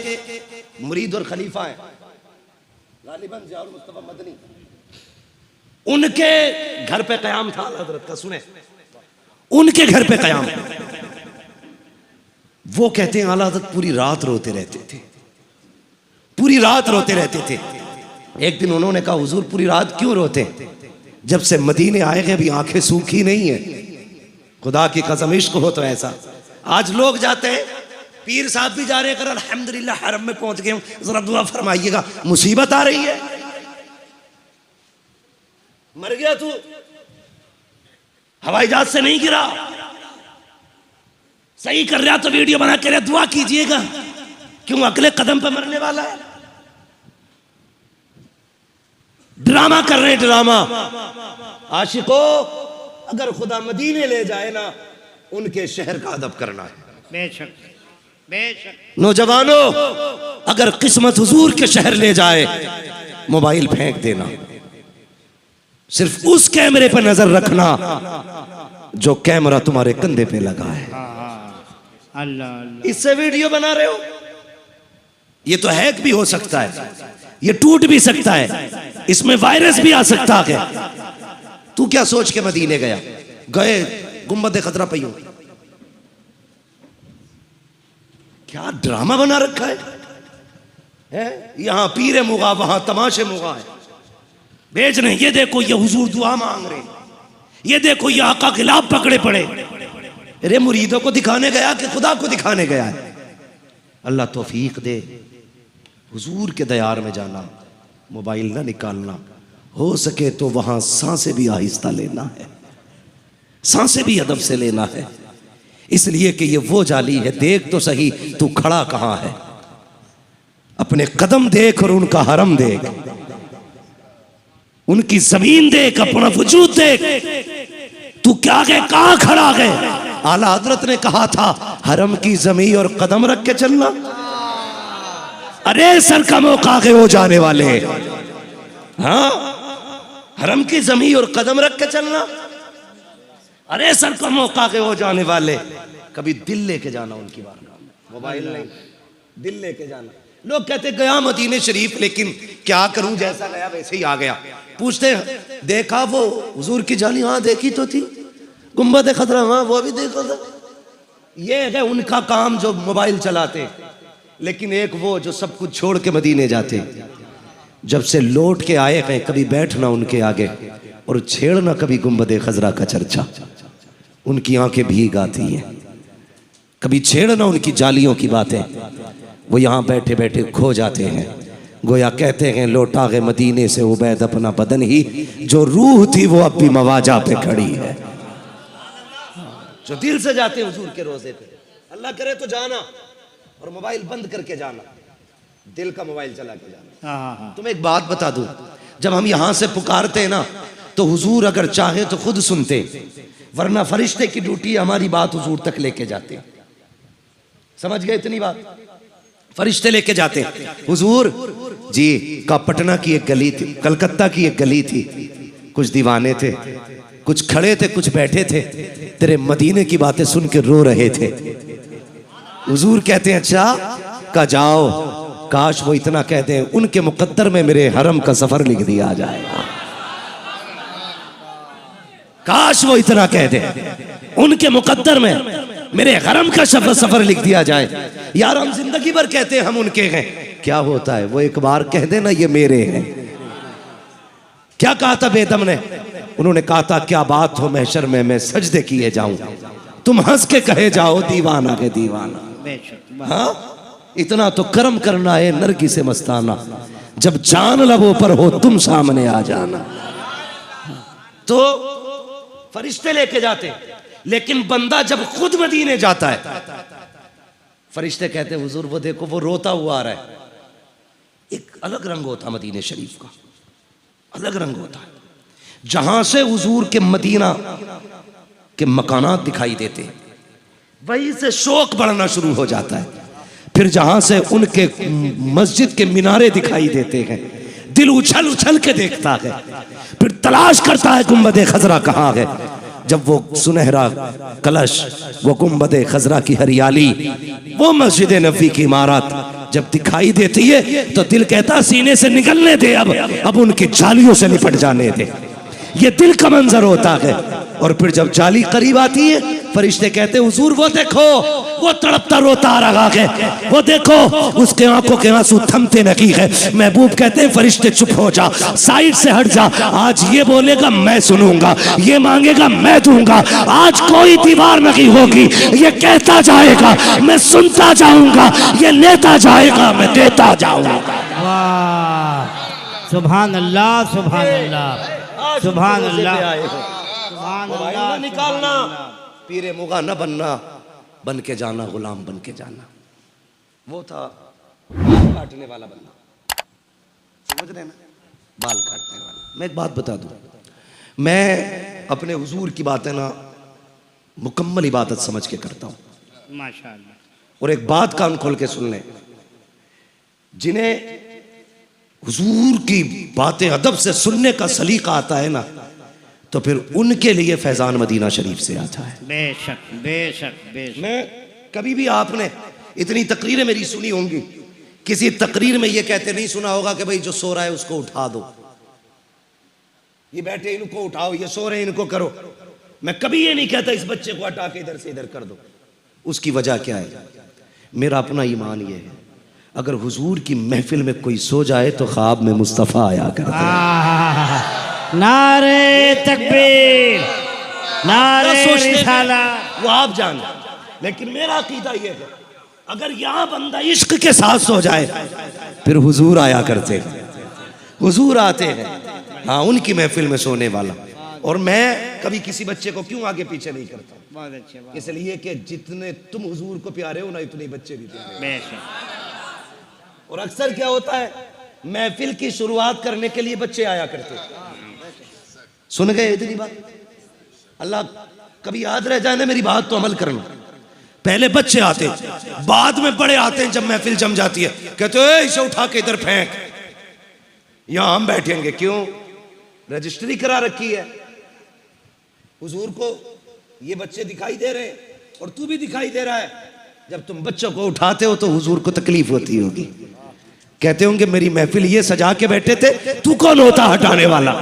मुरीद और खलीफा हैं गालिबन ज़ियाउल मुस्तफ़ा मदनी, उनके घर पे क़याम था आला हज़रत का। सुने, उनके घर पे क़याम। वो कहते हैं आला हज़रत पूरी रात रोते रहते थे, पूरी रात रोते रहते थे। एक दिन उन्होंने कहा, हुजूर पूरी रात क्यों रोते? जब से मदीने आए हैं अभी आंखें सूखी नहीं है। खुदा की कसम इश्क हो तो ऐसा। आज लोग जाते हैं, पीर साहब भी जा रहे हैं, अल्हम्दुलिल्लाह हरम में पहुंच गए, जरा दुआ फरमाइएगा, मुसीबत आ रही है, मर गया तू, हवाई जहाज से नहीं गिरा, सही कर रहा तो वीडियो बना के दुआ कीजिएगा, क्यों अगले कदम पे मरने वाला है। ड्रामा कर रहे हैं, ड्रामा। आशिकों, अगर खुदा मदीने ले जाए ना, उनके शहर का अदब करना है। बेशक, बेशक। नौजवानों, अगर किस्मत हुजूर के शहर ले जाए, मोबाइल फेंक देना, सिर्फ उस कैमरे पर नजर रखना जो कैमरा तुम्हारे कंधे पे लगा है। अल्लाह अल्लाह। इससे वीडियो बना रहे हो, ये तो हैक भी हो सकता है, ये टूट भी सकता है, इसमें वायरस भी आ सकता है। तू क्या सोच के मदीने गया? गए गुंबद खतरा पइयों, क्या ड्रामा बना रखा है? यहां पीरे मुगा, वहां तमाशे मुगा है। भेज रहे, ये देखो ये हुजूर दुआ मांग रहे, ये देखो ये आका खिलाफ पकड़े पड़े। अरे मुरीदों को दिखाने गया कि खुदा को दिखाने गया है? अल्लाह तौफीक दे, हुजूर के दयार में जाना, मोबाइल ना निकालना, हो सके तो वहां सांसें भी आहिस्ता लेना है, सांसें भी अदब से लेना है, इसलिए कि ये वो जाली है। देख तो सही तू खड़ा कहां है, अपने कदम देख और उनका हरम देख, उनकी जमीन देख, अपना वजूद देख, तू क्या गए, कहां खड़ा गए? आला हजरत ने कहा था, हरम की जमीन और कदम रख के चलना। अरे सर का मौका के हो जाने वाले, हाँ हरम की जमीन और कदम रख के चलना, अरे सर का मौका के हो जाने वाले। कभी दिल लेके जाना उनकी बारगाह में, मोबाइल नहीं, दिल लेके जाना। लोग कहते गया मदीने शरीफ, लेकिन क्या करूं, जैसा गया वैसे ही आ गया। पूछते देखा वो हुजूर की जाली, हाँ देखी तो थी। गुंबद खतरा, हाँ वो भी देखा था। ये है उनका काम जो मोबाइल चलाते, लेकिन एक वो जो सब कुछ छोड़ के मदीने जाते। जब से लौट के आए हैं कभी बैठना उनके आगे और छेड़ना कभी गुंबद खजरा का चर्चा, उनकी आंखें भीग आती हैं। कभी छेड़ना उनकी जालियों की बातें, वो यहाँ बैठे बैठे खो जाते हैं। गोया कहते हैं लौटा गए मदीने से उबैद अपना बदन ही, जो रूह थी वो अब भी मवाजा पे खड़ी है। जो दिल से जाते हैं हुजूर के रोजे पे, अल्लाह करे तो जाना और मोबाइल बंद करके जाना, दिल का मोबाइल चला के जाना। तुम एक बात बता दूं, जब हम यहां से पुकारते हैं ना तो हुजूर अगर चाहे तो खुद सुनते, वरना फरिश्ते की ड्यूटी हमारी बात हुजूर तक लेके जाते। समझ गए इतनी बात? फरिश्ते लेके जाते हुजूर जी का पटना की एक गली थी, कलकत्ता की एक गली थी, कुछ दीवाने थे, कुछ खड़े थे, कुछ बैठे थे, तेरे मदीने की बातें सुन के रो रहे थे। हुजूर कहते हैं अच्छा का जाओ, काश वो इतना कह दें उनके मुकद्दर में मेरे हरम का सफर लिख दिया जाएगा। काश वो इतना कह दें उनके मुकद्दर में मेरे हरम का सफर लिख दिया जाए। यार हम जिंदगी भर कहते हैं हम उनके हैं, क्या होता है वो एक बार कह देना ये मेरे हैं। क्या कहा था बेदम ने? उन्होंने कहा था क्या बात हो महशर में मैं सजदे किए जाऊं, तुम हंस के कहे जाओ दीवाना के दीवाना। हाँ इतना तो कर्म करना है नरगी से मस्ताना, जब जान लबों पर हो तुम सामने आ जाना। तो फरिश्ते लेके जाते, लेकिन बंदा जब खुद मदीने जाता है, फरिश्ते कहते हैं हुजूर वो देखो वो रोता हुआ आ रहा है। एक अलग रंग होता मदीने शरीफ का, अलग रंग होता है। जहां से हुजूर के मदीना के मकानात दिखाई देते, वहीं से शौक बढ़ना शुरू हो जाता है। फिर जहां से उनके मस्जिद के मीनारे दिखाई देते हैं, दिल उछल उछल के देखता है, फिर तलाश करता है गुंबद खजरा कहाँ है। जब वो सुनहरा कलश, वो गुंबद खजरा की हरियाली, वो मस्जिद नबी की इमारत जब दिखाई देती है तो दिल कहता सीने से निकलने दे, अब उनकी जालियों से निपट जाने दे। ये दिल का मंजर होता है। और फिर जब जाली करीब आती है, फरिश्ते कहते हुजूर वो देखो वो तड़पता रोता आ रहा है, वो देखो उसके आंखों के आंसू थमते नहीं है। महबूब कहते हैं फरिश्ते चुप हो जा, साइड से हट जा, आज ये बोलेगा मैं सुनूंगा, ये मांगेगा मैं दूंगा, आज कोई दीवार नहीं होगी, ये कहता जाएगा मैं सुनता जाऊंगा, ये लेता जाएगा मैं देता जाऊंगा। वाह सुभान अल्लाह, सुभान अल्लाह, सुभान अल्लाह, सुभान अल्लाह। निकालना, पीरे मुगा न बनना, बन के जाना, गुलाम बन के जाना। वो था बाल काटने वाला बंदा, समझ रहे ना, बाल काटने वाला। मैं एक बात बता दूं, मैं अपने हुजूर की बातें ना मुकम्मल इबादत समझ के करता हूं माशाअल्लाह। और एक बात कान खोल के सुन लें, जिन्हें हुजूर की बातें अदब से सुनने का सलीका आता है ना, तो फिर उनके लिए फैजान मदीना शरीफ से आता है। बेशक बेशक बेशक। मैं कभी भी आपने इतनी तकरीरें मेरी सुनी होंगी, किसी तकरीर में ये कहते नहीं सुना होगा कि भाई जो सो रहा है उसको उठा दो, ये बैठे इनको उठाओ, ये सो रहे इनको करो। मैं कभी ये नहीं कहता इस बच्चे को हटा के इधर से इधर कर दो। उसकी वजह क्या है? मेरा अपना ईमान ये है, अगर हुजूर की महफिल में कोई सो जाए तो ख्वाब में मुस्तफ़ा आया करता है। नारे तकबीर, नारे रिसालत। वो आप जान, लेकिन मेरा अकीदा ये है अगर यहाँ बंदा इश्क के साथ सो जाए फिर हुजूर आया करते हैं, हुजूर आते हैं। हाँ उनकी महफिल में सोने वाला। और मैं कभी किसी बच्चे को क्यों आगे पीछे नहीं करता, बहुत अच्छे बात। इसलिए कि जितने तुम हुजूर को प्यारे हो ना, इतने बच्चे भी प्यारे। बेशक। और अक्सर क्या होता है, महफिल की शुरुआत करने के लिए बच्चे आया करते। सुन गए इतनी बात? अल्लाह कभी याद रह जाए ना मेरी बात तो अमल करना। पहले बच्चे आते, बाद में बड़े आते हैं। जब महफिल जम जाती है कहते हैं इसे उठा के इधर फेंक, यहां हम बैठेंगे। क्यों? रजिस्ट्री करा रखी है। हुजूर को ये बच्चे दिखाई दे रहे हैं और तू भी दिखाई दे रहा है। जब तुम बच्चों को उठाते हो तो हुजूर को तकलीफ होती होगी, कहते होंगे मेरी महफिल ये सजा के बैठे थे, तू कौन होता हटाने वाला?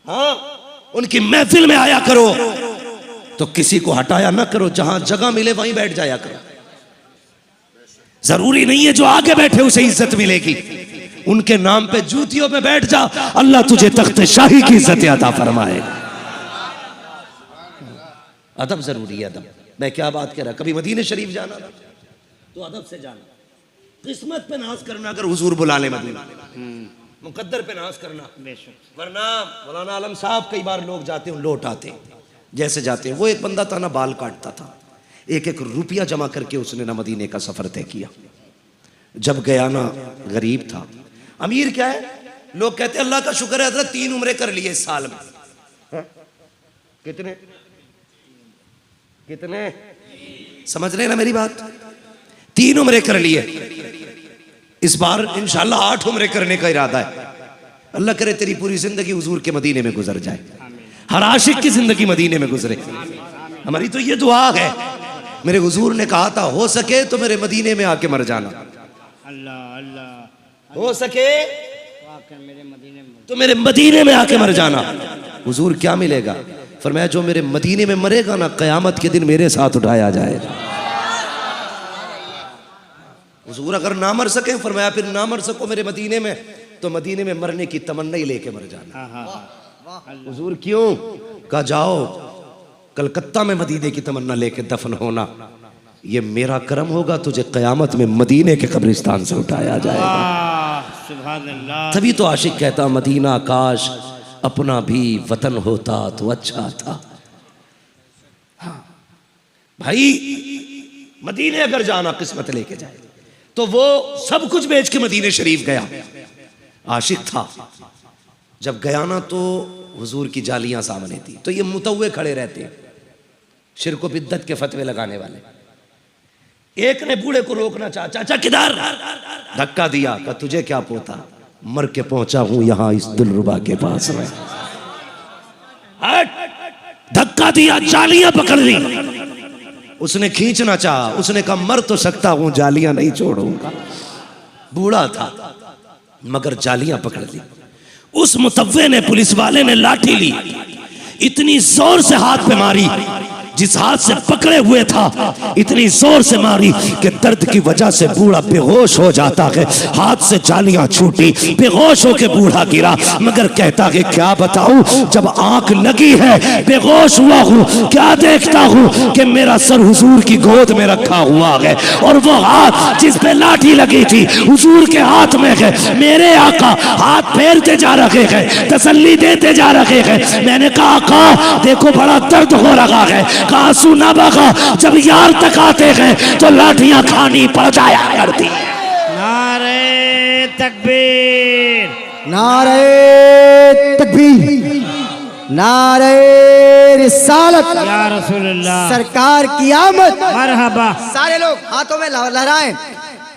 हाँ, उनकी महफिल में आया करो तो किसी को हटाया ना करो, जहां जगह मिले वहीं बैठ जाया करो। जरूरी नहीं है जो आगे बैठे उसे इज्जत मिलेगी, उनके नाम पे जूतियों में बैठ जा, अल्लाह तुझे तख्त शाही की इज्जत अता फरमाएगा। अदब जरूरी है, अदब। मैं क्या बात कर रहा, कभी मदीने शरीफ जाना तो अदब से जाना, किस्मत पे नाज करना, अगर हुजूर बुला ले मदीना, मुकद्दर पे नाज करना। वरना मौलाना आलम साहब कई बार लोग जाते हैं लौट आते हैं, जैसे जाते हैं। वो एक बंदा था ना, बाल काटता था, एक एक रुपया जमा करके उसने ना मदीने का सफर तय किया। जब गया ना, गरीब था, अमीर क्या है, लोग कहते हैं अल्लाह का शुक्र है हजरत 3 उम्रे कर लिए इस साल में। हाँ? कितने कितने समझ रहे ना मेरी बात? 3 उम्रे कर लिए, इस बार इंशाल्लाह 8 उम्रे करने का इरादा है। अल्लाह करे तेरी पूरी जिंदगी हुजूर के मदीने में गुजर जाए, हर आशिक की जिंदगी मदीने में गुजरे। हमारी तो ये दुआ है। मेरे हुजूर ने कहा था हो सके तो मेरे मदीने में आके मर जाना, अल्लाह अल्लाह, हो सके मेरे मदीने में तो मेरे मदीने में आके मर जाना। हुजूर क्या मिलेगा? फरमाया जो मेरे मदीने में मरेगा ना, कयामत के दिन मेरे साथ उठाया जाएगा। हुजूर अगर ना मर सके, फरमाया फिर ना मर सको मेरे मदीने में तो मदीने में मरने की तमन्ना ही लेके मर जाना। हुजूर क्यों? कहा जाओ कलकत्ता में मदीने की तमन्ना लेके दफन होना, ये मेरा करम होगा, तुझे कयामत में मदीने के कब्रिस्तान से उठाया जाएगा। सुभान अल्लाह। तभी तो आशिक कहता मदीना काश अपना भी वतन होता तो अच्छा था। हाँ भाई, मदीने अगर जाना किस्मत लेके जाए तो वो सब कुछ बेच के मदीने शरीफ गया। आशिक था, जब गया ना तो हुजूर की जालियां सामने थी, तो ये मुतव्वे खड़े रहते हैं, शिरक व बिद्दत के फतवे लगाने वाले। एक ने बूढ़े को रोकना चाहा, चाचा किधर? धक्का दिया, कहा तुझे क्या पोता, मर के पहुंचा हूं यहां इस दिलरुबा के पास में। धक्का दिया, जालियां पकड़ ली। उसने खींचना चाहा, उसने कहा मर तो सकता हूं, जालियां नहीं छोड़ूंगा। बूढ़ा था मगर जालियां पकड़ ली। उस मुतव्वे ने, पुलिस वाले ने लाठी ली, इतनी जोर से हाथ पे मारी, जिस हाथ से पकड़े हुए था इतनी जोर से मारी कि दर्द की वजह से बूढ़ा बेहोश हो जाता है। हाथ से जालियां छूटी, बेहोश होके बूढ़ा गिरा, मगर कहता है क्या बताऊं, जब आंख लगी है बेहोश हुआ हूं, क्या देखता हूं कि मेरा सर हुजूर की गोद में रखा हुआ है और वो हाथ जिस पे लाठी लगी थी हुजूर के हाथ में है। मेरे आका हाथ फेरते जा रहे हैं, तसल्ली देते जा रहे हैं। मैंने कहा आका देखो बड़ा दर्द हो रहा है, आंसू ना बगा, जब यार तक आते हैं तो लाठियां खानी पड़ जाया करती। नारे तकबीर, नारे तकबीर, नारे रिसालत, या रसूलल्लाह, सरकार की आमद। मरहबा, सारे लोग हाथों में लहराएं।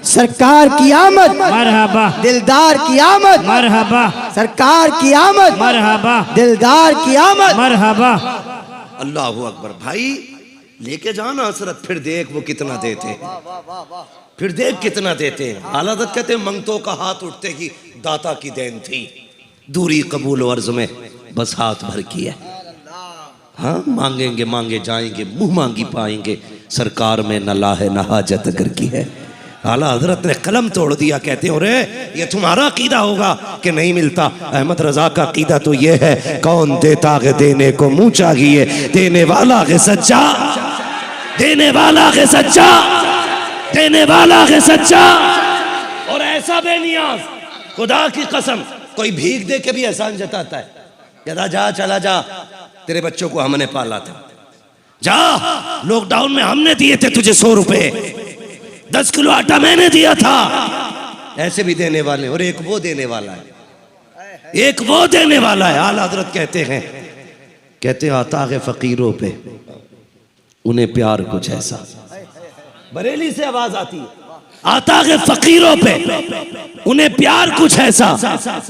सरकार की आमद, मरहबा, दिलदार की आमद, मरहबा, सरकार की आमद, मरहबा, दिलदार की आमद, मरहबा। अल्लाह अकबर। भाई लेके जाना हसरत, फिर देख वो कितना देते हैं, फिर देख कितना देते हैं। आला हज़रत कहते हैं मंगतों का हाथ उठते ही दाता की देन थी, दूरी कबूल अर्ज में बस हाथ भर की है। हाँ मांगेंगे मांगे जाएंगे, मुंह मांगी पाएंगे, सरकार में न लाहे न हाजत अगर की है। आला हजरत ने कलम तोड़ दिया, कहते हो रे ये तुम्हारा अकीदा होगा कि नहीं मिलता। अहमद रजा का अकीदा तो ये है, कौन देता है देने को मुंह चाहिए, देने वाला है सच्चा, देने वाला है सच्चा, देने वाला है सच्चा। और ऐसा बेनियाज, खुदा की कसम, कोई भीख दे के भी एहसान जताता है, कहता जा चला जा, तेरे बच्चों को हमने पाला था, जा लॉकडाउन में हमने दिए थे तुझे 100 रुपए, 10 किलो आटा मैंने दिया था। ऐसे भी देने वाले, और एक वो देने वाला है, एक वो देने वाला है। आला हज़रत कहते हैं, कहते आता है फकीरों पे उन्हें प्यार कुछ ऐसा। बरेली से आवाज आती है, आता है फकीरों पे उन्हें प्यार कुछ ऐसा,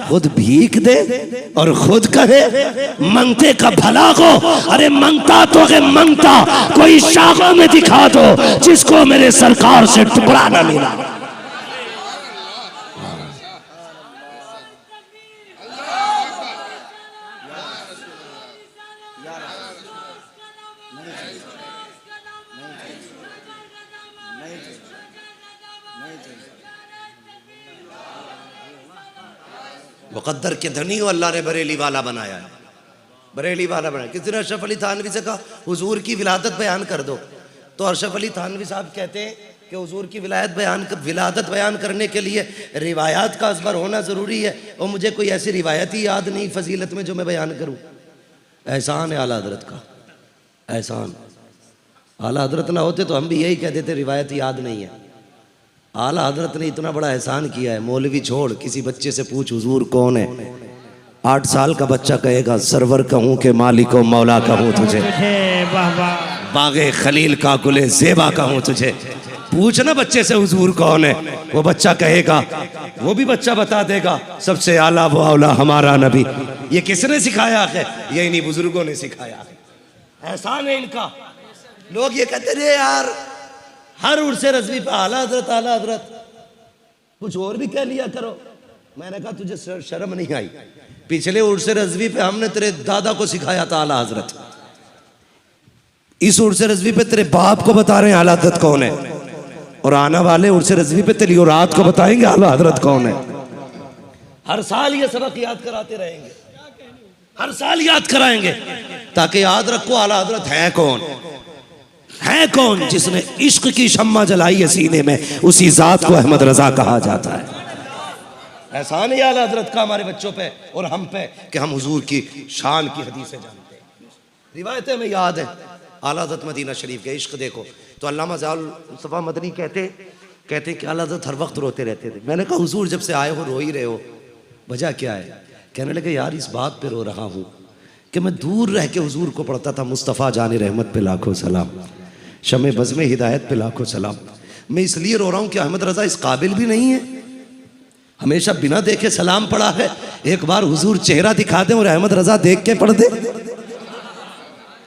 खुद भीख दे और खुद कहे मंगते का भला को। अरे मंगता तो है मंगता, कोई शाखों में दिखा दो जिसको मेरे सरकार से टुकड़ा ना मिला। मुकद्दर के धनी को अल्लाह ने बरेली वाला बनाया है, बरेली वाला बनाया। किसी ने अशरफ अली थानवी से कहा हुजूर की विलादत बयान कर दो, तो अशरफ अली थानवी साहब कहते हैं कि हुजूर की विलादत बयान करने के लिए रिवायात का असबर होना ज़रूरी है, और मुझे कोई ऐसी रिवायत ही याद नहीं फजीलत में जो मैं बयान करूँ। एहसान है आला हजरत का, एहसान। आला हजरत ना होते तो हम भी यही कह देते रिवायत याद नहीं है। आला हजरत ने इतना बड़ा एहसान किया है। मौलवी छोड़, किसी बच्चे से पूछ हुजूर कौन है, 8 साल का बच्चा कहेगा सरवर कहूँ के मालिक व मौला कहूँ तुझे, बागे खलील का गुले ज़ेबा कहूँ तुझे। पूछ ना बच्चे से हुजूर कौन है, वो बच्चा कहेगा, वो भी बच्चा बता देगा सबसे आला वो औला हमारा नबी। ये किसने सिखाया है? ये इन्हीं बुजुर्गों ने सिखाया है। एहसान है इनका। लोग ये कहते रे यार हर उर्से रज़वी पे आला हजरत आला हजरत, कुछ और भी कह लिया करो। मैंने कहा तुझे शर्म नहीं आई? पिछले उर्से रज़वी पे हमने तेरे दादा को सिखाया था आला हजरत, इस उर्से रज़वी पे तेरे बाप को बता रहे हैं आला हजरत कौन है, और आने वाले उर्से रज़वी पे तेरी औलाद को बताएंगे आला हजरत कौन है। हर साल ये सबक याद कराते रहेंगे, हर साल याद कराएंगे, ताकि याद रखो आला हजरत है कौन, है कौन। जिसने इश्क की शम्मा जलाई है सीने में, उसी जात को अहमद रजा कहा जाता है। एहसान है आला हजरत का हमारे बच्चों पे और हम पे कि हम हुजूर की शान की हदीसें जानते हैं, रिवायतें हमें याद है। आला हजरत मदीना शरीफ के इश्क देखो तो अल्लामा ज़ियाउल मुस्तफ़ा मदनी कहते कि आला हजरत हर वक्त रोते रहते थे। मैंने कहा हुजूर जब से आए हो रो ही रहे हो, वजह क्या है? कहने लगे यार इस बात पे रो रहा हूँ कि मैं दूर रह के हुजूर को पढ़ता था मुस्तफ़ा जाने रहमत पे लाखों सलाम, शमे बज़्म हिदायत पे लाखों सलाम। मैं इसलिए रो रहा हूँ कि अहमद रज़ा इस काबिल भी नहीं है, हमेशा बिना देखे सलाम पढ़ा है। एक बार हुजूर चेहरा दिखा दें और अहमद रज़ा देख के पढ़ दे,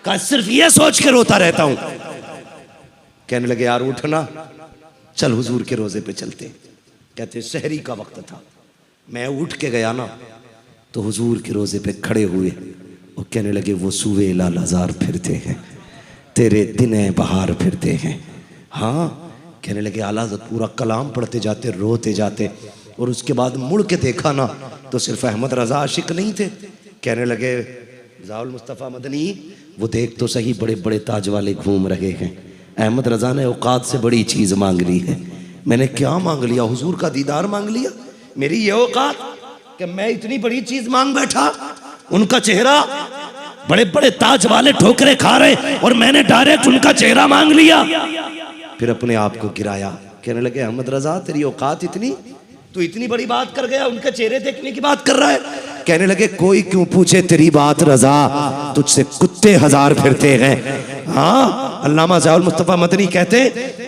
का सिर्फ ये सोच के रोता रहता हूँ। कहने लगे यार उठना, चल हुजूर के रोजे पे चलते। कहते शहरी का वक्त था, मैं उठ के गया ना तो हुजूर के रोजे पे खड़े हुए और कहने लगे वो सुवे लाल हजार फिरते हैं, तेरे दिन बहार फिरते हैं। हाँ, कहने लगे आला हज़रत पूरा कलाम पढ़ते जाते, रोते जाते, और उसके बाद मुड़ के देखा ना तो सिर्फ अहमद रज़ा आशिक नहीं थे। कहने लगे ज़ियाउल मुस्तफ़ा मदनी वो देख तो सही, बड़े बड़े ताज वाले घूम रहे हैं, अहमद रज़ा ने औकात से बड़ी चीज़ मांग ली है। मैंने क्या मांग लिया? हुजूर का दीदार मांग लिया। मेरी ये औकात कि मैं इतनी बड़ी चीज़ मांग बैठा, उनका चेहरा, बड़े बड़े ताज वाले ठोकरे खा रहे और मैंने डायरेक्ट उनका चेहरा मांग लिया। फिर अपने आप को गिराया। कहने लगे अहमद रज़ा तेरी औकात इतनी, तू इतनी बड़ी बात कर गया, उनके चेहरे देखने की बात कर रहा है। कहने लगे कोई क्यों पूछे तेरी बात रज़ा, तुझसे कुत्ते हजार फिरते हैं। हाँ, अल्लामा ज़ियाउल मुस्तफ़ा मदनी कहते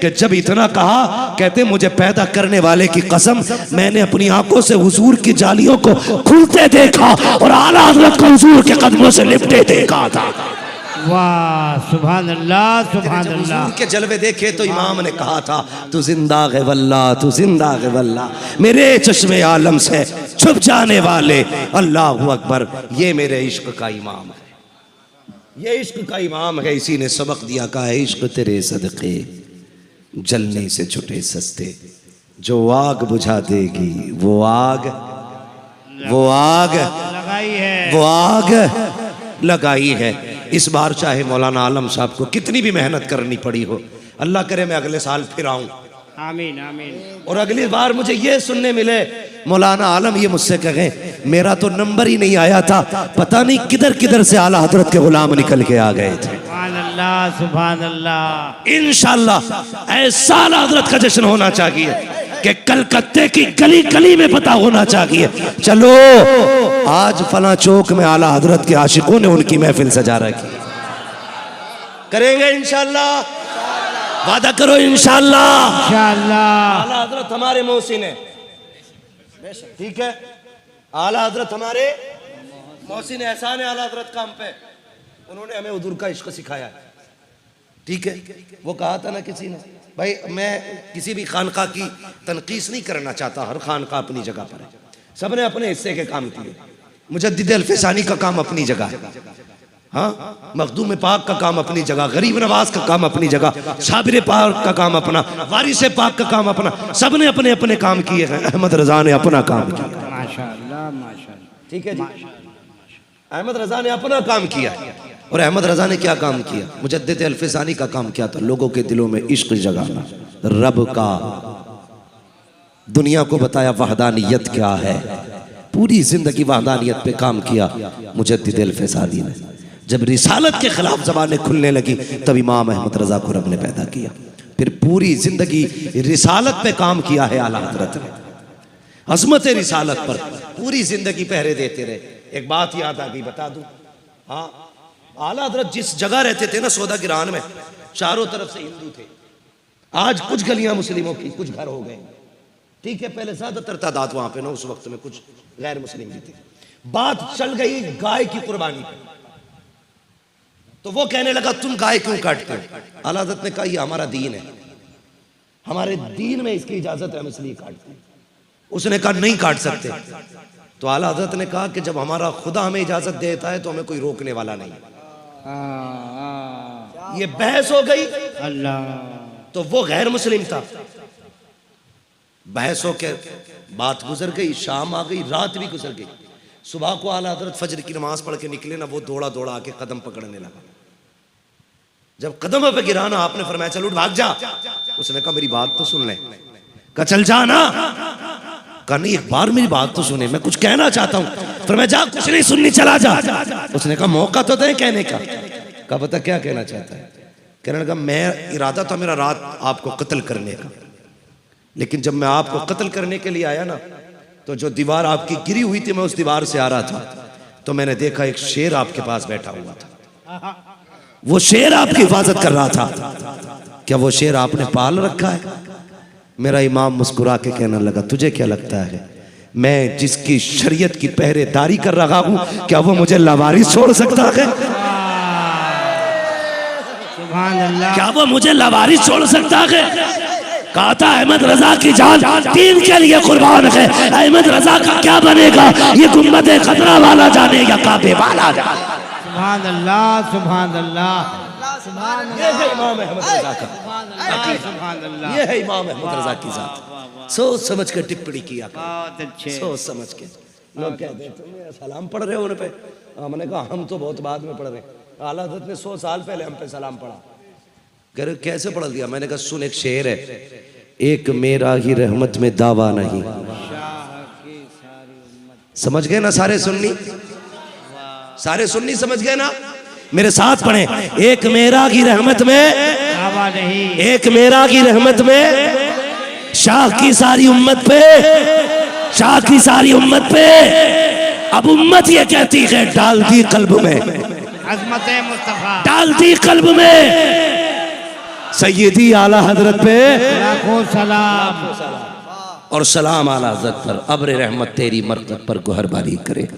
कि जब इतना कहा, कहते मुझे पैदा करने वाले की कसम, मैंने अपनी आंखों से हुजूर की जालियों को खुलते देखा और आला हज़रत को हुजूर के कदमों से लिपटे देखा था। वाह सुभान अल्लाह सुभान अल्लाह। हुजूर के जलवे देखे तो इमाम ने कहा था तू जिंदा है वल्लाह, तू जिंदा है वल्लाह, मेरे चश्मे आलम से छुप जाने वाले अल्लाहु अकबर। ये मेरे इश्क का इमाम है, ये इश्क का इमाम है। इसी ने सबक दिया, कहा है इश्क तेरे सदके जलने से छुटे सस्ते, जो आग बुझा देगी वो आग लगाई है, वो आग लगाई है। इस बार चाहे मौलाना आलम साहब को कितनी भी मेहनत करनी पड़ी हो, अल्लाह करे मैं अगले साल फिर आऊं, आमीन आमीन, और अगली बार मुझे ये सुनने मिले मौलाना आलम ये मुझसे कहें मेरा तो नंबर ही नहीं आया था, पता नहीं किधर किधर से आला हजरत के गुलाम निकल के आ गए थे। सुभान अल्लाह सुभान अल्लाह। इंशाअल्लाह ऐसा आला हजरत का जश्न होना चाहिए कि कलकत्ते की गली गली में पता होना चाहिए, चलो आज फला चौक में आला हजरत के आशिकों ने उनकी महफिल सजा रखी। करेंगे इंशाअल्लाह, वादा करो इंशाअल्लाह। इंशाअल्लाह। आला हजरत हमारे मोहसिन है, ठीक है, आला हजरत हमारे मोहसिन एहसान है आला हजरत का हम पे, उन्होंने हमें हुजूर का इश्क सिखाया है, ठीक है। वो कहा था ना किसी ने, भाई मैं किसी भी खानका की तनकीस नहीं करना चाहता, हर खानका अपनी जगह पर है, सबने अपने हिस्से के काम किए। मुजद्दिद अल्फसानी का काम अपनी जगह है, हाँ, मखदूम पाक का काम अपनी जगह, गरीब नवाज का काम अपनी जगह, शाबिर पाक का काम अपना, वारिस पाक का काम अपना, सबने अपने अपने काम किए हैं। अहमद रजा ने अपना काम किया, माशाअल्लाह माशाअल्लाह, ठीक है जी। अहमद रजा ने अपना काम किया, और अहमद रजा ने क्या काम किया? मुजद्दिद अल्फसानी का काम क्या था? लोगों के दिलों में इश्क जगाना, रब का, दुनिया को बताया वहदानियत क्या है, पूरी जिंदगी वहदानियत पे काम किया मुजद्दिद अल्फसानी ने। जब रिसालत के खिलाफ जबानें खुलने लगी तब इमाम अहमद रजा को रब ने पैदा किया, फिर पूरी जिंदगी रिसालत पे काम किया है आला हजरत ने, अजमत रिसालत पर पूरी जिंदगी पहरे देते रहे। एक बात याद आ गई, बता दूं, हाँ, आला हजरत जिस जगह रहते थे ना, सौदा गिरान में, चारों तरफ से हिंदू थे। आज कुछ गलियां मुस्लिमों की, कुछ घर हो गए, ठीक है, पहले ज्यादातर तादाद वहां पे ना, उस वक्त में कुछ गैर मुस्लिम भी थे। बात चल गई गाय की कुर्बानी पे, तो वो कहने लगा तुम गाय क्यों काटते हो? आला हज़रत ने कहा ये हमारा दीन है, हमारे दीन में इसकी इजाजत है, हम इसलिए काटते हैं। उसने कहा नहीं काट सकते। तो आला हज़रत ने कहा कि जब हमारा खुदा हमें इजाजत देता है तो हमें कोई रोकने वाला नहीं। ये बहस हो गई, अल्लाह, तो वो गैर मुस्लिम था। बहस हो के बात गुजर गई, शाम आ गई, रात भी गुजर गई। सुबह को आला हज़रत फजर की नमाज पढ़ के निकले ना, वो दौड़ा दौड़ा आके कदम पकड़ने लगा। जब कदम पे गिरा ना, आपने फरमाया चल उठ भाग जा। उसने कहा मेरी बात तो सुन ले। कहा चल जा ना। कहा नहीं, एक बार मेरी बात तो सुने, मैं कुछ कहना चाहता हूँ। फरमाया जा, कुछ नहीं सुननी, चला जा। उसने कहा मौका तो दे कहने का। कहा बता क्या कहना चाहता है? कहने लगा मैं इरादा था मेरा रात आपको कत्ल करने का, लेकिन जब मैं आपको कत्ल करने के लिए आया ना, तो जो दीवार आपकी गिरी हुई थी, मैं उस दीवार से आ रहा था, तो मैंने देखा एक शेर आपके पास बैठा हुआ था। वो शेर आपकी हिफाजत कर रहा था। क्या वो शेर आपने पाल रखा है? मेरा इमाम मुस्कुरा के कहने लगा तुझे क्या लगता है मैं जिसकी शरीयत की पहरेदारी कर रहा हूं, क्या वो मुझे लावारिस छोड़ सकता है? सुभान अल्लाह, क्या वो मुझे लावारिस छोड़ सकता है? कहा था अहमद रजा की जान दीन के लिए कुर्बान है। अहमद रजा का क्या बनेगा ये गुम्बद खतरा वाला जाने या काबे वाला जाने। सुभान अल्लाह, सुभान अल्लाह, ये है इमाम अहमद रजा का, सुभान अल्लाह, ये है इमाम अहमद रजा की जात। सोच समझ के टिप्पणी किया कर, बहुत अच्छे। सोच समझ के। लोग कहते हैं तुम सलाम पढ़ रहे हो उन पे। हमने कहा हम तो बहुत बाद में पढ़ रहे हैं। आला हज़रत ने 100 साल पहले हम पे सलाम पढ़ा। कह रहे कैसे पढ़ दिया? मैंने कहा सुन, एक शेर है, एक मेरा ही रहमत में दावा नहीं। समझ गए ना सारे सुन्नी? सारे सुन्नी समझ गए ना? मेरे साथ पढ़े, एक मेरा की रहमत में दावा नहीं, एक मेरा की रहमत में शाह की सारी उम्मत पे, शाह की सारी उम्मत पे। अब उम्मत ये कहती है डाल दी कल्ब में, अजमत मुस्तफा, डाल दी कल्ब में सैयदी आला हजरत पे लाखों सलाम। और सलाम आला हजरत पर। अब्र रहमत तेरी मरकत पर गुहरबारी करे,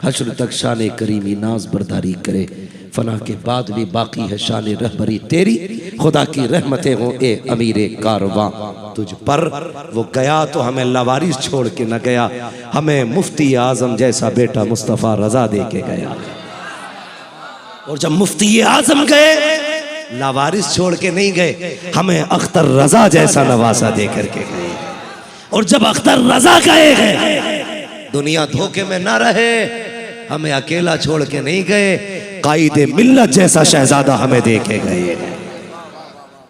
हश्र तक शान करीमी नाज बरदारी करे, फना के बाद भी बाकी है शान रहबरी तेरी, खुदा की रहमतें हो ए अमीरे कारवां तुझ पर। वो गया तो हमें लवारिस छोड़ के न गया, हमें मुफ्ती आजम जैसा बेटा मुस्तफ़ा रजा दे के गया। और जब मुफ्ती आजम गए लावारिस छोड़ के नहीं गए, हमें अख्तर रजा जैसा नवासा दे करके गए। और जब अख्तर रजा गए हैं, दुनिया धोखे में ना रहे, हमें अकेला छोड़ के नहीं गए, कायदे मिल्लत जैसा शहजादा हमें दे के गए,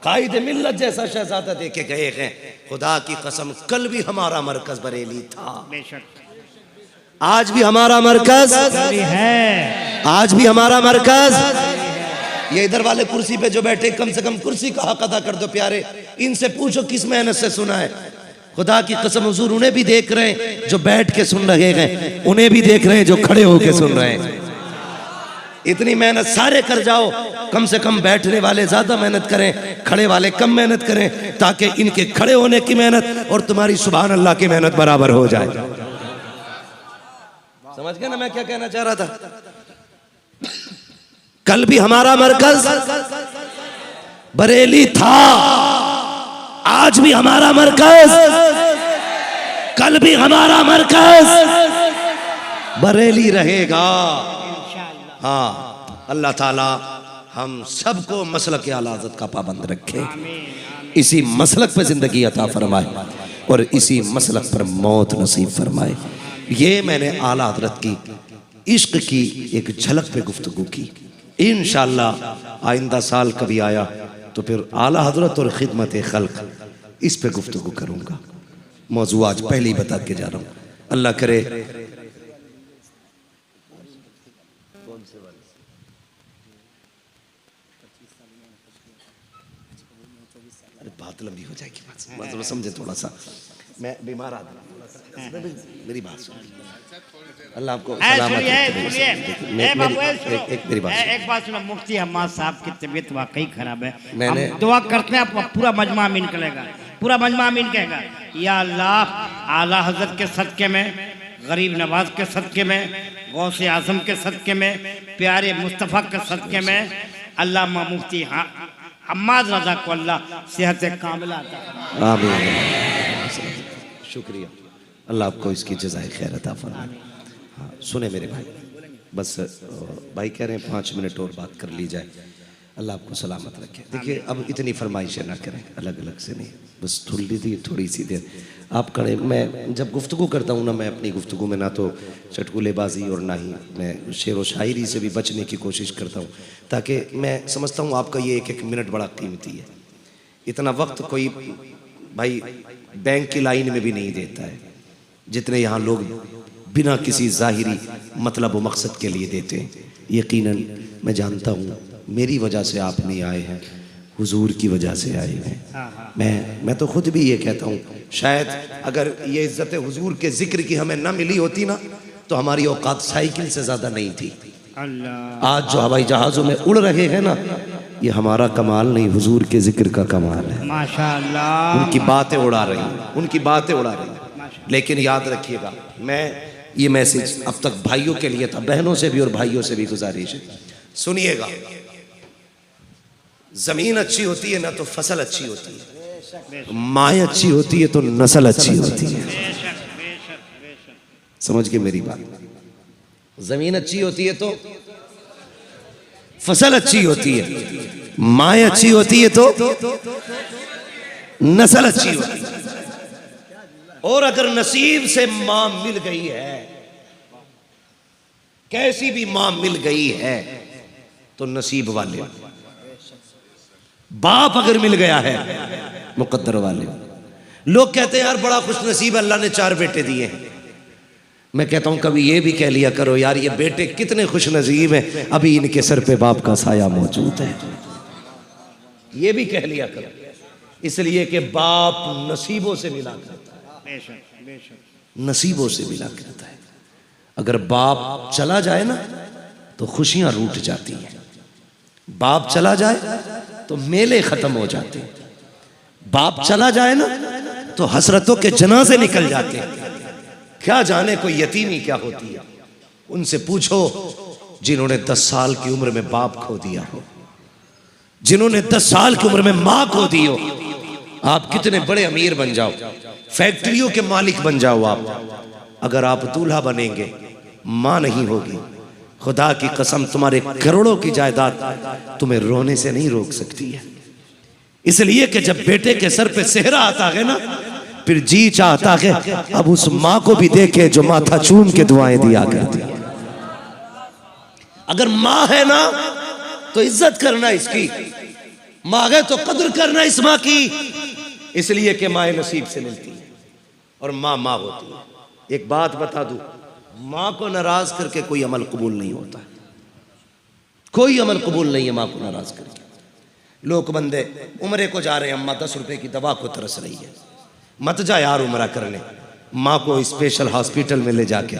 कायदे मिल्लत जैसा शहजादा दे के गए हैं। खुदा की कसम कल भी हमारा मरकज बरेली था, आज भी हमारा मरकज है, आज भी हमारा मरकज। ये इधर वाले कुर्सी पे जो बैठे, कम से कम कुर्सी का हक अदा कर दो प्यारे। इनसे पूछो किस मेहनत से सुना है। खुदा की कसम हुजूर उन्हें भी देख रहे हैं जो बैठ के सुन रहे हैं, उन्हें भी देख रहे हैं जो खड़े होके सुन रहे हैं। इतनी मेहनत सारे कर जाओ, कम से कम बैठने वाले ज्यादा मेहनत करें, खड़े वाले कम मेहनत करें, ताकि इनके खड़े होने की मेहनत और तुम्हारी सुभान अल्लाह की मेहनत बराबर हो जाए। समझ गए ना मैं क्या कहना चाह रहा था? कल भी हमारा मरकज बरेली था, आज भी हमारा मरकज, कल भी हमारा मरकज बरेली रहेगा। हाँ, अल्लाह ताला हम सबको मसलक आला हज़रत का पाबंद रखे, इसी मसलक पर जिंदगी अता फरमाए और इसी मसलक पर मौत नसीब फरमाए। ये मैंने आला हज़रत की इश्क की एक झलक पे गुफ्तगू की। इंशाअल्लाह आइंदा साल कभी आया तो फिर आला हज़रत और खिदमत खल्क इस पे गुफ्तगू करूँगा। मौजू आज पहले ही बता के जा रहा हूँ। अल्लाह करे बात लंबी हो जाएगी, बात समझे थोड़ा सा, मैं बीमार आदमी, मेरी बात सुन। अल्लाह आपको सलामत रखे। मेरी बात एक बात सुनो, मुफ्ती हम्माद साहब की तबीयत वाकई खराब है, हम दुआ करते हैं पूरा मजमा आमीन करेगा, पूरा मजमा आमीन कहेगा। या अल्लाह आला हजरत के सदके में, गरीब नवाज के सदके में, गौसे आजम के सदके में, प्यारे मुस्तफ़ा के सदके में, अल्लाह मुफ्ती हम्माद रजा को अल्लाह सेहत कामिला अता फरमाए। आमीन। शुक्रिया, अल्लाह आपको इसकी जज़ाए खैर अता फरमाए। हाँ, सुने मेरे भाई, बस भाई कह रहे हैं 5 मिनट और बात कर ली जाए। अल्लाह आपको सलामत रखे। देखिए अब इतनी फरमाइशें ना करें, अलग अलग से नहीं, बस थोड़ी सी देर आप करें। मैं जब गुफ्तगू करता हूँ ना, मैं अपनी गुफ्तगू में ना तो चटकुलेबाजी और ना ही मैं शेर व शायरी से भी बचने की कोशिश करता हूँ, ताकि मैं समझता हूँ आपका ये एक मिनट बड़ा कीमती है। इतना वक्त कोई भाई बैंक की लाइन में भी नहीं देता है जितने यहाँ लोग बिना किसी ज़ाहिरी मतलब व मकसद के लिए देते हैं। यकीनन मैं जानता हूँ मेरी वजह से आप नहीं आए हैं, हुजूर की वजह से आए हैं। मैं तो खुद भी ये कहता हूँ, शायद अगर ये इज्जत हुजूर के जिक्र की हमें ना मिली होती ना, तो हमारी औकात साइकिल से ज़्यादा नहीं थी। आज जो हवाई जहाज़ों में उड़ रहे हैं ना, ये हमारा कमाल नहीं, हुजूर के जिक्र का कमाल है। माशाअल्लाह, उनकी बातें उड़ा रही हैं, उनकी बातें उड़ा रही हैं। लेकिन याद रखिएगा, मैं ये मैसेज अब तक भाइयों के लिए था, बहनों से भी और भाइयों से भी गुजारिश है, सुनिएगा। जमीन अच्छी होती है ना तो फसल अच्छी होती है, माँ अच्छी होती है तो नस्ल अच्छी होती है। समझ के मेरी बात, जमीन अच्छी होती है तो फसल अच्छी होती है, माँ अच्छी होती है तो नस्ल अच्छी होती है। और अगर नसीब से माँ मिल गई है, कैसी भी माँ मिल गई है, तो नसीब वाले। बाप अगर मिल गया है, मुकद्दर वाले। लोग कहते हैं यार बड़ा खुश नसीब, अल्लाह ने 4 बेटे दिए हैं। मैं कहता हूं कभी ये भी कह लिया करो यार ये बेटे कितने खुश नसीब हैं, अभी इनके सर पे बाप का साया मौजूद है। ये भी कह लिया करो, इसलिए कि बाप नसीबों से मिला करता है, नसीबों से मिला करता है। अगर बाप चला जाए ना तो खुशियां रूठ जाती हैं, बाप चला जाए तो मेले खत्म हो जाते हैं, बाप चला जाए ना तो हसरतों के जनाजे निकल जाते हैं। क्या जाने कोई यतीमी क्या होती है, उनसे पूछो जिन्होंने 10 साल की उम्र में बाप खो दिया हो, जिन्होंने 10 साल की उम्र में माँ खो दी हो। आप कितने बड़े अमीर बन जाओ, फैक्ट्रियों के मालिक बन जाओ आप, अगर आप दूल्हा बनेंगे माँ नहीं होगी, खुदा की कसम तुम्हारे करोड़ों की जायदाद तुम्हें रोने से नहीं रोक सकती है। इसलिए कि जब बेटे के सर पे सेहरा आता है ना, फिर जी चाहता है अब उस माँ को भी देखे जो माथा चूम के दुआएं दिया करती है। अगर माँ है ना तो इज्जत करना इसकी, माँ है तो कदर करना इस माँ की, इसलिए कि माँ नसीब से मिलती है और माँ माँ होती है। एक बात बता दूं, माँ को नाराज करके कोई अमल कबूल नहीं होता, कोई अमल कबूल नहीं है माँ को नाराज करके। लोग बंदे उम्रे को जा रहे हैं, अम्मा 10 रुपए की दवा को तरस रही है, मत जा यार उम्रा करने। माँ को स्पेशल हॉस्पिटल में ले जाके,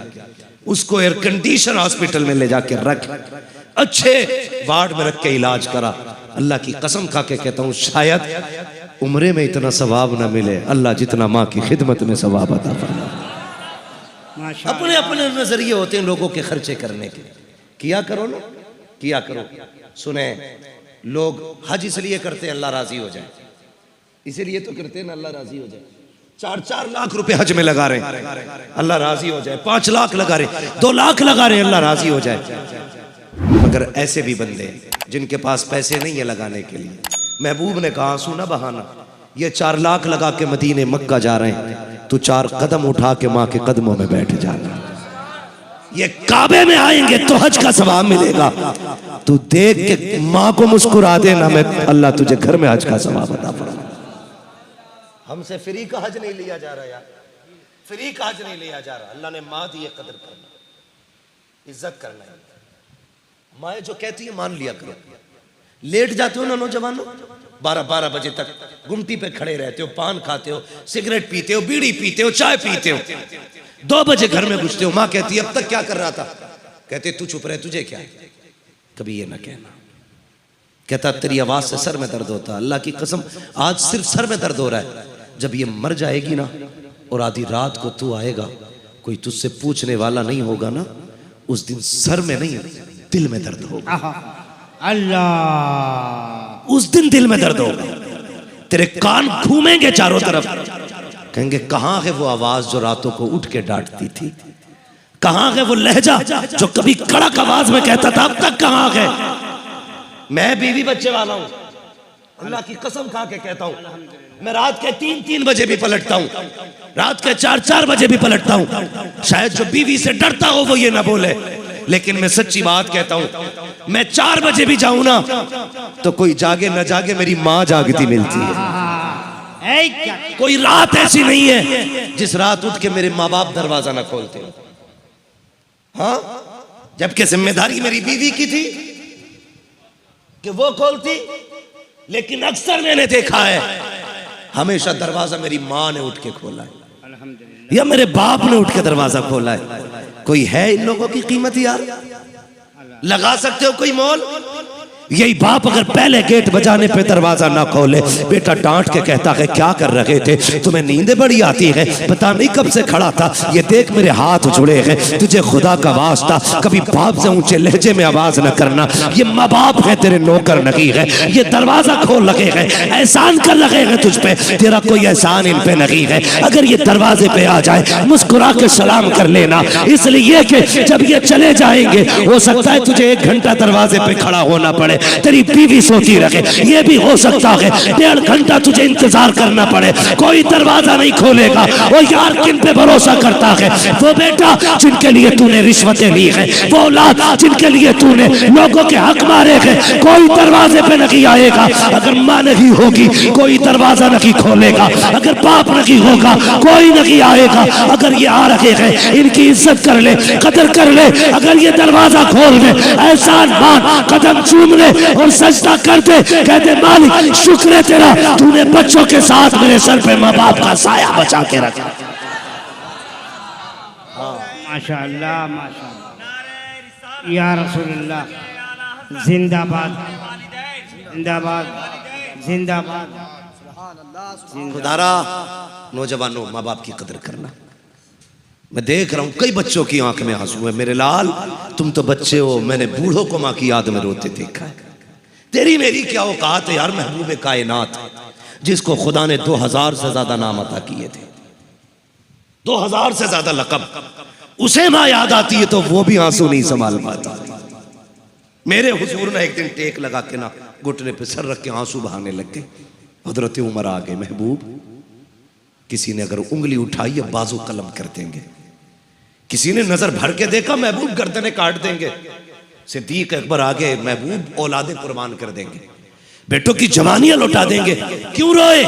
उसको एयर कंडीशन हॉस्पिटल में ले जाके रख, अच्छे वार्ड में रख के इलाज करा। अल्लाह की कसम खा के कहता हूँ शायद उम्रे में इतना सवाब ना मिले अल्लाह जितना माँ की खिदमत में सवाब अता फरमा। अपने अपने नजरिए होते हैं लोगों के खर्चे करने के, किया करो ना, किया करो। सुने, लोग हज इसलिए करते हैं अल्लाह राजी हो जाए, इसीलिए तो करते हैं ना अल्लाह राजी हो जाए। 4-4 लाख रुपए हज में लगा रहे हैं अल्लाह राजी हो जाए, 5 लाख लगा रहे, 2 लाख लगा रहे अल्लाह राजी हो जाए। मगर ऐसे भी बंदे जिनके पास पैसे नहीं है लगाने के लिए, महबूब ने कहा आंसू ना बहाना, ये 4 लाख लगा के मदीने मक्का जा रहे हैं, तू 4 कदम उठा के माँ के कदमों में बैठ जाना। ये काबे में आएंगे तो हज का सवाब मिलेगा, तू देख के माँ को मुस्कुरा देना, मैं अल्लाह तुझे घर में हज का सवाब अता फरमा। हमसे फ्री का हज नहीं लिया जा रहा यार, फ्री का हज नहीं लिया जा रहा। अल्लाह ने माँ दी कदर करना, इज्जत करना है। माँ जो कहती है मान लिया करो। लेट जाते हो ना नौजवानों, 12-12 बजे तक गुमटी पे खड़े रहते हो, पान खाते हो, सिगरेट पीते हो, बीड़ी पीते हो, चाय पीते हो, 2 बजे घर में घुसते हो। माँ कहती है अब तक क्या कर रहा था? कहते तू चुप रहे, तुझे क्या? कभी ये ना कहना। कहता तेरी आवाज से सर में दर्द होता। अल्लाह की कसम आज सिर्फ सर में दर्द हो रहा है। जब ये मर जाएगी ना और आधी रात को तू आएगा, कोई तुझसे पूछने वाला नहीं होगा ना, उस दिन सर में नहीं दिल में दर्द होगा। अल्लाह, उस दिन दिल में दर्द होगा, तेरे कान घूमेंगे चारों तरफ, कहेंगे कहां है वो आवाज जो रातों को उठ के डांटती थी, कहां है वो लहजा जो कभी कड़क आवाज में कहता था, अब तक कहां है? मैं बीवी बच्चे वाला हूं, अल्लाह की कसम खा के कहता हूं, मैं रात के 3-3 बजे भी पलटता हूं, रात के 4-4 बजे भी पलटता हूं। शायद जो बीवी से डरता हो वो ये ना बोले, लेकिन मैं सच्ची बात कहता हूं, मैं 4 बजे भी जाऊं ना तो कोई जागे न जागे मेरी माँ जागती मिलती है। कोई रात ऐसी नहीं है जिस रात उठ के मेरे माँ बाप दरवाजा ना खोलते हो। हाँ, जबकि जिम्मेदारी मेरी बीवी की थी कि वो खोलती, लेकिन अक्सर मैंने देखा है हमेशा दरवाजा मेरी माँ ने उठ के खोला है या मेरे बाप ने उठ के दरवाजा खोला है। कोई है इन लोगों की कीमत यार? लगा सकते हो कोई मोल? यही बाप अगर पहले गेट बजाने पे दरवाजा ना खोले, बेटा डांट के कहता है क्या कर रहे थे, तुम्हें नींद बड़ी आती है, पता नहीं कब से खड़ा था, ये देख मेरे हाथ जुड़े हैं, तुझे खुदा का वास्ता कभी बाप से ऊंचे लहजे में आवाज न करना, ये माँ बाप है तेरे नौकर नहीं है, ये दरवाजा खोल लगे हैं, एहसान कर लगे हैं तुझ पे, तेरा कोई एहसान इन पे नहीं है। अगर ये दरवाजे पे आ जाए मुस्कुरा के सलाम कर लेना, इसलिए कि जब ये चले जाएंगे हो सकता है तुझे 1 घंटा दरवाजे पे खड़ा होना पड़े, तेरी बीवी सोती रहे, ये भी हो सकता है 1.5 घंटा तुझे इंतजार करना पड़े, कोई दरवाजा नहीं खोलेगा। वो यार किन पे भरोसा करता है? वो बेटा जिनके लिए तूने रिश्वतें ली है, वो औलाद जिनके लिए तूने लोगों के हक मारे हैं, कोई दरवाजे पे नहीं आएगा। अगर माँ नहीं होगी कोई दरवाजा नहीं खोलेगा, अगर बाप नहीं होगा कोई नहीं आएगा। अगर ये आ रहे हैं इनकी इज्जत कर ले, कदर कर ले, अगर ये दरवाजा खोल दे, एहसान मान, कदम चूम ले और सजदा करते, कहते मालिक शुक्र है तेरा, तूने बच्चों के साथ मेरे सर पे माँ बाप का साया बचा के रखा। माशाअल्लाह माशाअल्लाह, या रसूलुल्लाह, जिंदाबाद जिंदाबाद जिंदाबाद। खुदारा नौजवानों माँ बाप की कदर करना। मैं देख रहा हूं कई बच्चों की आंख में आंसू है। मेरे लाल तुम तो बच्चे हो, मैंने बूढ़ों को माँ की याद में रोते देखा है। तेरी मेरी क्या औकात है यार, महबूब कायनात जिसको खुदा ने 2000 से ज्यादा नाम अता किए थे, 2000 से ज्यादा लकब, उसे माँ याद आती है तो वो भी आंसू नहीं संभाल पाता। मेरे हुजूर ने एक दिन टेक लगा के ना घुटने पे सर रख के आंसू बहाने लग गए। हजरत उमर आ गए, महबूब किसी ने अगर उंगली उठाई या बाजू कलम कर देंगे, किसी ने नजर भर के देखा महबूब गर्दने काट देंगे। सिद्दीक अकबर आगे, महबूब औलादे कुर्बान कर देंगे, बेटों की जवानियां लौटा देंगे। क्यों रोए?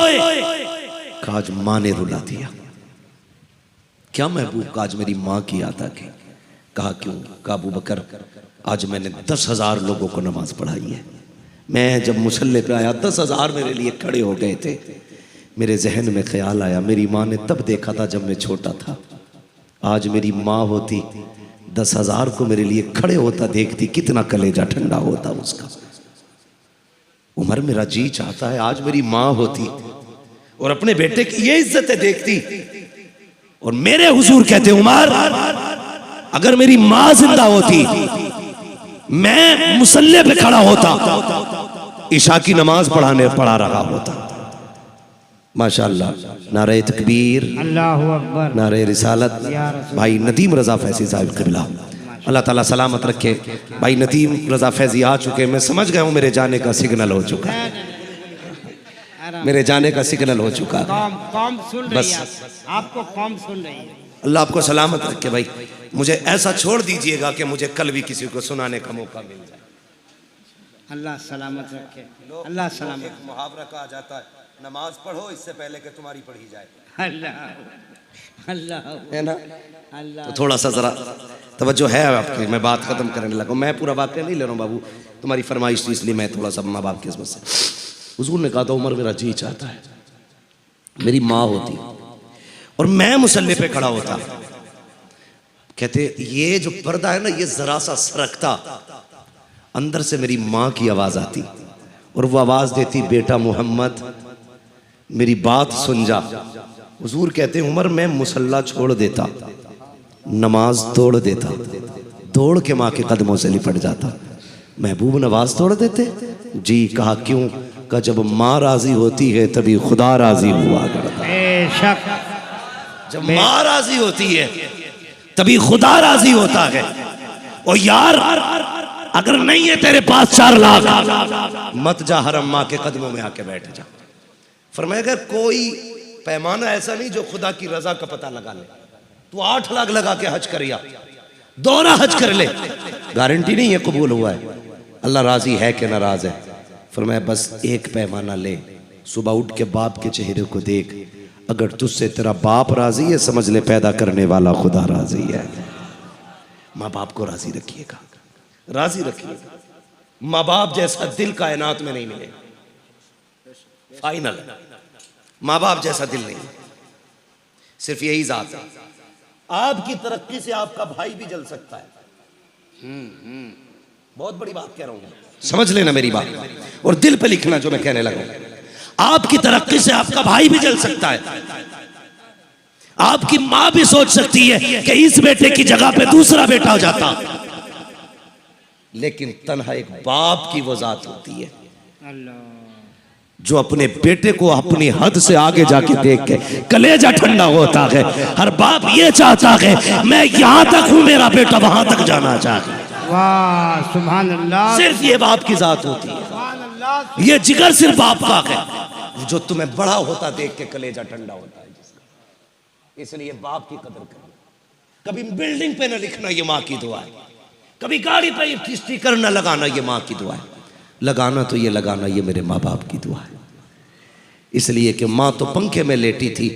कहा आज मां ने रुला दिया। क्या महबूब का आज मेरी मां की याद आ गई। कहा क्यों? कहा अबू बकर आज मैंने 10,000 लोगों को नमाज पढ़ाई है। मैं जब मुसल्ले पे आया 10,000 मेरे लिए खड़े हो गए थे। मेरे जहन में ख्याल आया मेरी माँ ने तब देखा था जब मैं छोटा था, आज मेरी माँ होती 10,000 को मेरे लिए खड़े होता देखती, कितना कलेजा ठंडा होता उसका। उमर मेरा जी चाहता है आज मेरी माँ होती और अपने बेटे की ये इज्जतें देखती, और मेरे हुजूर कहते उमर अगर मेरी माँ जिंदा होती मैं मुसल्ले पे खड़ा होता, इशा की नमाज पढ़ा रहा होता। माशाअल्लाह, नारे तकबीर, अल्लाहु अकबर, नारे रिसालत। भाई नदीम रजा फैजी साहब क़िबला, अल्लाह ताला सलामत रखे। भाई नदीम रजा फैजी आ चुके, मैं समझ गया हूँ मेरे जाने का सिग्नल हो चुका है, मेरे जाने का सिग्नल हो चुका है। कौम सुन रही बस। है, आपको कौम सुन रही है। अल्लाह आपको सलामत रखे। भाई मुझे ऐसा छोड़ दीजिएगा कि मुझे कल भी किसी को सुनाने का मौका मिल जाए। अल्लाह सलामत रखे, अल्लाह सलामत। मुहावरा कहा जाता है, नमाज पढ़ो इससे पहले कि तुम्हारी पढ़ी जाए। अल्लाह अल्लाह है ना? अल्लाह। तो थोड़ा सा जरा तवज्जो है आपकी, मैं बात खत्म करने लगा। मैं पूरा वाक्य नहीं ले रहा हूँ बाबू, तुम्हारी फरमाइश थी इसलिए मैं थोड़ा सा माँ बाप की किस्मत से। हुजूर ने कहा था उमर मेरा जी चाहता है मेरी माँ होती और मैं मुसल्ले पे खड़ा होता। कहते ये जो पर्दा है ना, ये जरा सा सरकता, अंदर से मेरी माँ की आवाज आती और वो आवाज देती, बेटा मोहम्मद मेरी बात सुन जा। हुजूर कहते उमर मैं मुसल्ला छोड़ देता, नमाज तोड़ देता, दौड़ के माँ के कदमों से लिपट जाता। महबूब नमाज तोड़ देते? जी। कहा क्यों? कहा जब माँ राजी होती है तभी खुदा राजी हुआ करता है। बेशक, जब माँ राजी होती है तभी खुदा राजी होता है। और यार अगर नहीं है तेरे पास 4 लाख, मत जा हरम, माँ के कदमों में आके बैठ जा। फरमाया अगर कोई पैमाना ऐसा नहीं जो खुदा की रजा का पता लगा ले, तू 8 लाख लगा के हज करिया, दोहरा हज कर ले, गारंटी नहीं है कबूल हुआ है, अल्लाह राजी है कि नाराज है। फरमाया बस एक पैमाना ले, सुबह उठ के बाप के चेहरे को देख, अगर तुझसे तेरा बाप राजी है समझ ले पैदा करने वाला खुदा राजी है। माँ बाप को राजी रखिएगा, राजी रखिएगा। माँ बाप जैसा दिल कायनात में नहीं मिलेगा, फाइनल। माँ बाप जैसा दिल नहीं, सिर्फ यही जात है। आपकी तरक्की से आपका भाई भी जल सकता है। बहुत बड़ी बात कह रहा हूं, समझ लेना मेरी बात, और दिल पे लिखना जो मैं कहने लगा। आपकी तरक्की से आपका भाई भी जल सकता है। आपकी माँ भी सोच सकती है कि इस बेटे की जगह पे दूसरा बेटा हो जाता, लेकिन तन्हा एक बाप की वो जात होती है जो अपने बेटे को अपनी हद से आगे जाके देख के कलेजा ठंडा होता है। हर बाप ये चाहता है मैं यहां तक हूं, मेरा बेटा वहां तक जाना चाहे। वाह सुभान अल्लाह, सिर्फ ये बाप की जात होती है, सुभान अल्लाह। ये जिगर सिर्फ बाप का है जो तुम्हें बड़ा होता देख के कलेजा ठंडा होता है जिसका। इसलिए बाप की कदर करना। कभी बिल्डिंग पे न लिखना ये माँ की दुआ है, कभी गाड़ी पे स्टिकर न लगाना ये माँ की दुआ है, लगाना तो ये लगाना ये मेरे माँ बाप की दुआ है। इसलिए कि माँ तो पंखे में लेटी थी,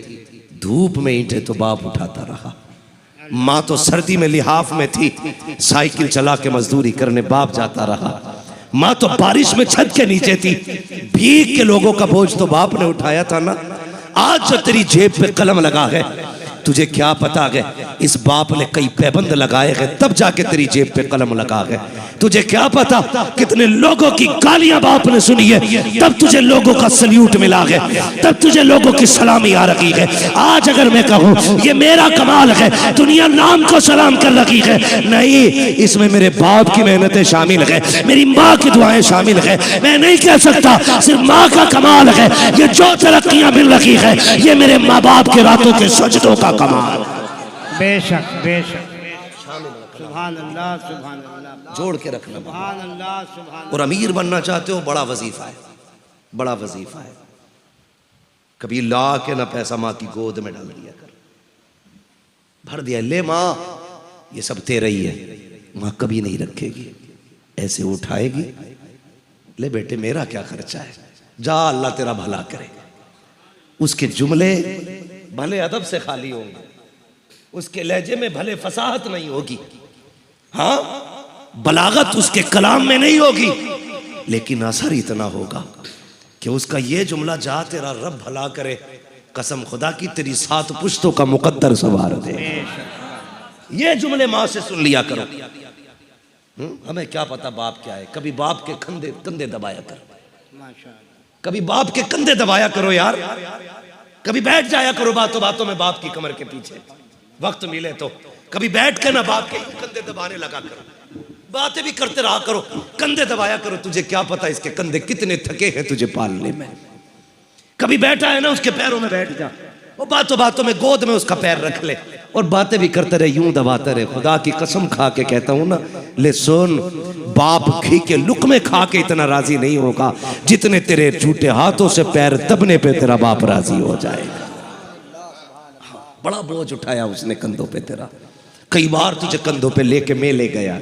धूप में ईंटें तो बाप उठाता रहा। माँ तो सर्दी में लिहाफ में थी, साइकिल चला के मजदूरी करने बाप जाता रहा। माँ तो बारिश में छत के नीचे थी, भीग के लोगों का बोझ तो बाप ने उठाया था ना। आज जो तेरी जेब पे कलम लगा है, तुझे क्या पता है इस बाप ने कई पैबंद लगाए हैं तब जाके तेरी जेब पे कलम लगा है। तुझे क्या पता कितने लोगों की गालियां बाप ने सुनी है तब तुझे लोगों का सल्यूट मिला है, तब तुझे लोगों की सलामी आ रही है। आज अगर मैं कहूँ ये मेरा कमाल है, दुनिया नाम को सलाम कर रही है, नहीं, इसमें मेरे बाप की मेहनतें शामिल है, मेरी माँ की दुआएं शामिल है। मैं नहीं कह सकता सिर्फ माँ का कमाल है, ये जो तरक्कियां मिल रही है ये मेरे माँ बाप के रातों के सजदों का कमाल। बेशक बेशक, सुभान अल्लाह सुभान अल्लाह, जोड़ के रखना। सुभान अल्लाह सुभान। और अमीर बनना चाहते हो, बड़ा वजीफा है, बड़ा वजीफा है। कभी ला के ना पैसा माँ की गोद में डाल दिया कर, भर दिया, ले माँ ये सब तेरा ही है। माँ कभी नहीं रखेगी, ऐसे उठाएगी, ले बेटे मेरा क्या खर्चा है, जा अल्लाह तेरा भला करे। उसके जुमले भले अदब से खाली होंगे, उसके लहजे में भले फसाहत नहीं होगी, हाँ बलागत उसके कलाम में नहीं होगी, लेकिन असर इतना होगा कि उसका ये जुमला, जा तेरा रब भला करे, कसम खुदा की तेरी 7 पुश्तों का मुकद्दर सवार दे। ये जुमले माँ से सुन लिया करो। हमें क्या पता बाप क्या है। कभी बाप के कंधे कंधे दबाया कर, कभी बाप के कंधे दबाया करो यार। कभी बैठ जाया करो बातों बातों में बाप की कमर के पीछे, वक्त मिले तो कभी बैठ के ना बाप के कंधे दबाने लगा करो, बातें भी करते रहा करो, कंधे दबाया करो। तुझे क्या पता इसके कंधे कितने थके हैं तुझे पालने में। कभी बैठा है ना उसके पैरों में बैठ जा, वो बातों बातों में गोद में उसका पैर रख ले और बातें भी करते रहे, यूं दबाते रहे। खुदा की कसम खा के कहता हूं ना, ले सुन, बाप घी के लुकमे खा के इतना राजी नहीं होगा जितने तेरे झूठे हाथों से पैर दबने पे तेरा बाप राजी हो जाएगा। बड़ा बोझ उठाया उसने कंधों पे तेरा। कई बार तुझे कंधों पे लेके मेले गया,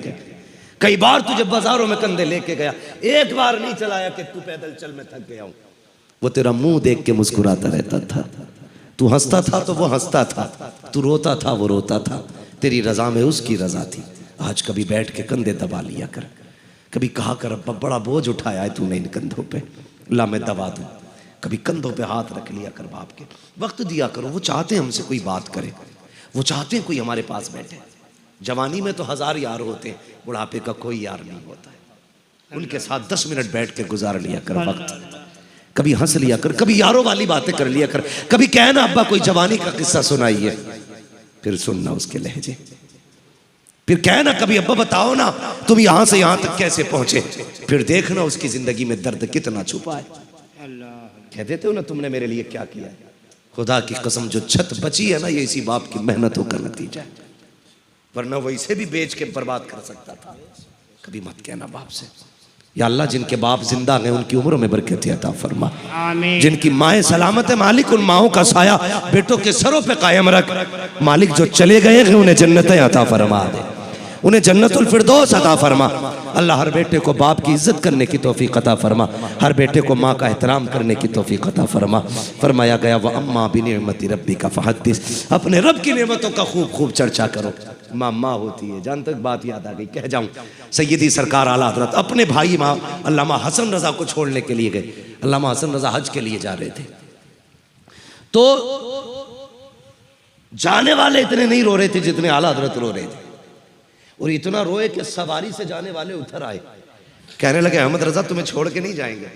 कई बार तुझे बाजारों में कंधे लेके गया। एक बार नहीं चलाया कि तू पैदल चल मैं थक गया हूं। वो तेरा मुंह देख के मुस्कुराता रहता था। तू हंसता था तो वो हंसता था, तू रोता था वो रोता था। तेरी रजा में उसकी रजा थी। आज कभी बैठ के कंधे दबा लिया कर, कभी कहा कर अब्बा बड़ा बोझ उठाया है तूने इन कंधों पे, ला मैं दबा दूं। कभी कंधों पे हाथ रख लिया कर बाप के, वक्त दिया करो। वो चाहते हैं हमसे कोई बात करे, वो चाहते हैं कोई हमारे पास बैठे। जवानी में तो 1000 यार होते हैं, बुढ़ापे का कोई यार नहीं होता है। उनके साथ 10 मिनट बैठ के गुजार लिया कर वक्त, कभी हंस लिया कर, कभी यारों वाली बातें कर लिया कर। कभी कहना अब्बा कोई जवानी का किस्सा सुनाइए, फिर सुनना उसके लहजे। फिर कहना कभी अब्बा बताओ ना तुम यहां से यहां तक कैसे पहुंचे, फिर देखना उसकी जिंदगी में दर्द कितना छुपा है। कह देते हो ना तुमने मेरे लिए क्या किया है। खुदा की कसम जो छत बची है ना, ये इसी बाप की मेहनतों का नतीजा है, वरना वो इसे भी बेच के बर्बाद कर सकता था। कभी मत कहना बाप से, या अल्लाह जिनके बाप जिंदा हैं उनकी उम्रों में बरकत अता फरमा, जिनकी माएँ सलामत है मालिक उन माओं का साया बेटों के सरों पे कायम रख। मालिक जो चले गए हैं उन्हें जन्नतें अता फरमा दे, उन्हें जन्नतुल फिरदौस अता फरमा। अल्लाह हर बेटे को बाप की इज्जत करने की तौफीक अता फरमा, हर बेटे को माँ का एहतराम करने की तौफीक अता फरमा। फरमाया गया व अम्मा बिनिअमति रब्बिका फहद्दिस, अपने रब की नेमतों का खूब खूब चर्चा करो। माँ माँ होती है, जहाँ तक बात याद आ गई कह जाऊँ, सैयदी सरकार आला हज़रत अपने भाई माँ अल्लामा हसन रज़ा को छोड़ने के लिए गए। अल्लामा हसन रज़ा हज के लिए जा रहे थे, तो जाने वाले इतने नहीं रो रहे थे जितने आला हज़रत रो रहे थे, और इतना रोए कि सवारी से जाने वाले उतर आए, कहने लगे अहमद रजा तुम्हें छोड़ के नहीं जाएंगे,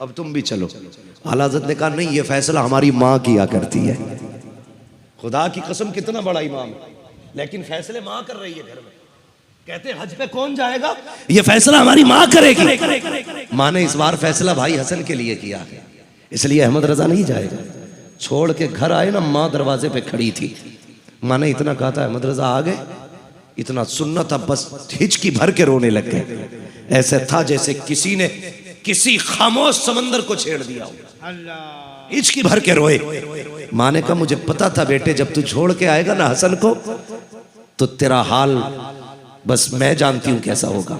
अब तुम भी चलो। आला हज़रत ने कहा नहीं, ये फैसला हमारी माँ किया करती है। खुदा की कसम कितना बड़ा इमाम है, लेकिन फैसले माँ कर रही है घर में। कहते हैं हज पे कौन जाएगा, ये फैसला हमारी माँ करेगी। माँ ने इस बार फैसला भाई हसन के लिए किया है, इसलिए अहमद रजा नहीं जाएगा। छोड़ के घर आए ना, माँ दरवाजे पे खड़ी थी। माँ ने इतना कहा था अहमद रजा आ गए, इतना सुनना था बस हिचकी भर के रोने लग गए। ऐसे था जैसे किसी ने किसी खामोश समंदर को छेड़ दिया हो, हिचकी भर के रोए। माँ ने कहा मुझे पता था बेटे जब तू छोड़ के आएगा ना हसन को, तो तेरा हाल बस मैं जानती हूं कैसा होगा।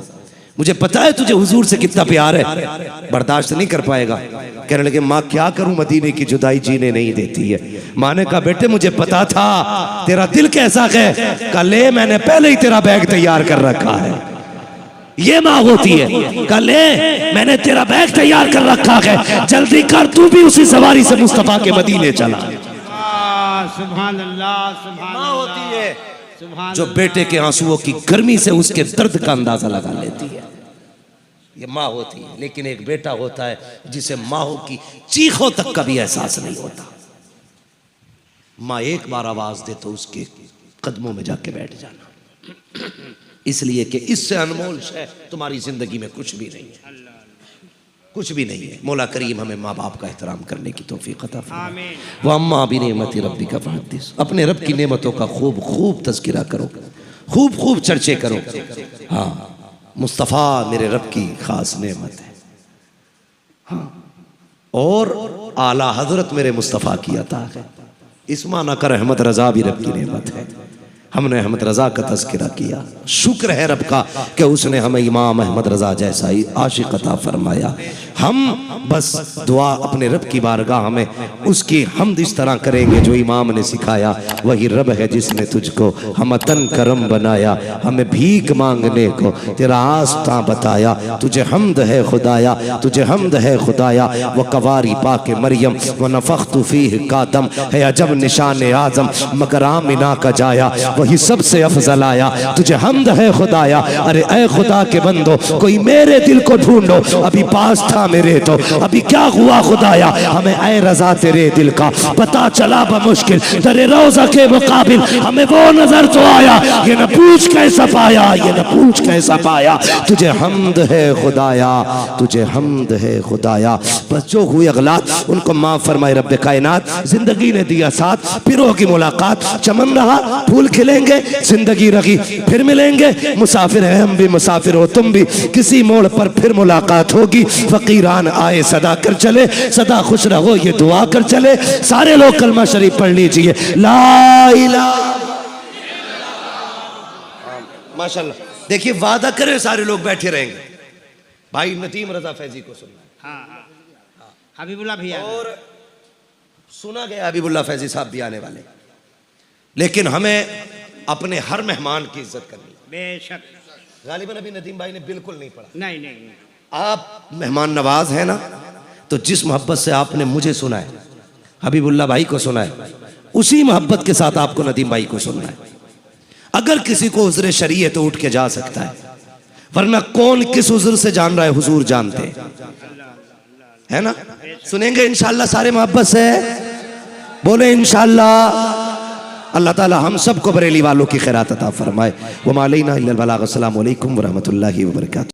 मुझे पता है तुझे हुजूर से कितना प्यार है, बर्दाश्त नहीं कर पाएगा। कहने लगे माँ क्या करूं, मदीने की जुदाई जीने नहीं देती है। माँ ने कहा बेटे मुझे पता था तेरा दिल कैसा है, कल मैंने पहले ही तेरा बैग तैयार कर रखा है। ये माँ होती है, कल मैंने तेरा बैग तैयार कर रखा है, जल्दी कर तू भी उसी सवारी से मुस्तफा के मदीने चला। सुभान अल्लाह, सुभान माँ होती है जो बेटे के आंसुओं की गर्मी से उसके दर्द का अंदाजा लगा लेती है, ये माँ होती है। लेकिन एक बेटा होता है जिसे माँ की चीखों तक का भी एहसास नहीं होता। माँ एक बार आवाज दे तो उसके कदमों में जाके बैठ जाना, इसलिए कि इससे अनमोल शय तुम्हारी जिंदगी में कुछ भी नहीं है, कुछ भी नहीं है। मौला करीम हमें माँ बाप का एहतराम करने की तौफीक अता फरमाए। व अम्मा बिनिअमति रब्बिका फहद्दिस, अपने रब की नेमतों का खूब खूब तज़किरा करो, खूब खूब चर्चे करो। हाँ, मुस्तफ़ा मेरे रब की खास नेमत है। हाँ, और आला हजरत मेरे मुस्तफ़ा की अता है। इस माना कर अहमद रजा भी रब की नेमत है। हमने अहमद रजा का तज़किरा किया, शुक्र है रब का कि उसने हमें इमाम अहमद रजा जैसा ही आशिक अता फरमाया। हम बस दुआ अपने रब की बारगाह में उसकी हमद इस तरह करेंगे जो इमाम ने सिखाया। वही रब है जिसने तुझको हमतन करम बनाया, हमें भीख मांगने को तेरा आस्था बताया। तुझे हमद है खुदाया, तुझे हमद है खुदाया। व कवारी पाके मरियम व नफख्तु फीह कादम है अजब निशान आजम मगर आमिना का जाया वही सबसे अफजल आया। तुझे हमद है खुदाया। अरे ऐ खुदा के बंदो कोई मेरे दिल को ढूंढो, अभी पास था मेरे तो अभी क्या हुआ खुदाया। हमें ऐ रजा तेरे दिल का पता चला बमुश्किल, तेरे रोजा के मुकाबिल हमें वो नजर तो आया। ये न पूछ कैसा पाया, ये न पूछ कैसा पाया। तुझे हमद है खुदाया, तुझे हमद है खुदाया। बस जो हुई अगलात उनको माफ फरमाए रब्बे कायनात। जिंदगी ने दिया साथ, फिर होगी मुलाकात। चमन रहा फूल खिलेंगे, जिंदगी रही फिर मिलेंगे। मुसाफिर है हम भी, मुसाफिर हो तुम भी, किसी मोड़ पर फिर मुलाकात होगी। फकीरान आए सदा कर चले, सदा खुश रहो ये दुआ कर चले। सारे लोग कलमा शरीफ पढ़ लीजिए, ला इलाहा माशाल्लाह। देखिए वादा करें सारे लोग बैठे रहेंगे। भाई नदीम रजा फैजी को सुनना। हाँ हबीबुल्लाह भैया और सुना गया हबीबुल्लाह फैजी साहब भी आने वाले, लेकिन हमें अपने हर मेहमान की इज्जत करनी है। बेशक गालिबन अभी नदीम भाई ने बिल्कुल नहीं पढ़ा। नहीं नहीं, नहीं। आप मेहमान नवाज है ना, तो जिस मोहब्बत से आपने मुझे सुना है, हबीबुल्लाह भाई को सुना है, उसी मोहब्बत के साथ आपको नदीम भाई को सुनना है। अगर किसी को उज़्र शरई है तो उठ के जा सकता है, वरना कौन किस उज़्र से जान रहा है हुजूर जानते है ना। सुनेंगे इंशाअल्लाह सारे मोहब्बत से, बोले इंशाअल्लाह। अल्लाह ताला हम सबको बरेली वालों की खैरात अता फरमाए। व मा अलैना इल्लल बलाग। अस्सलामु अलैकुम व रहमतुल्लाहि व बरकातहू।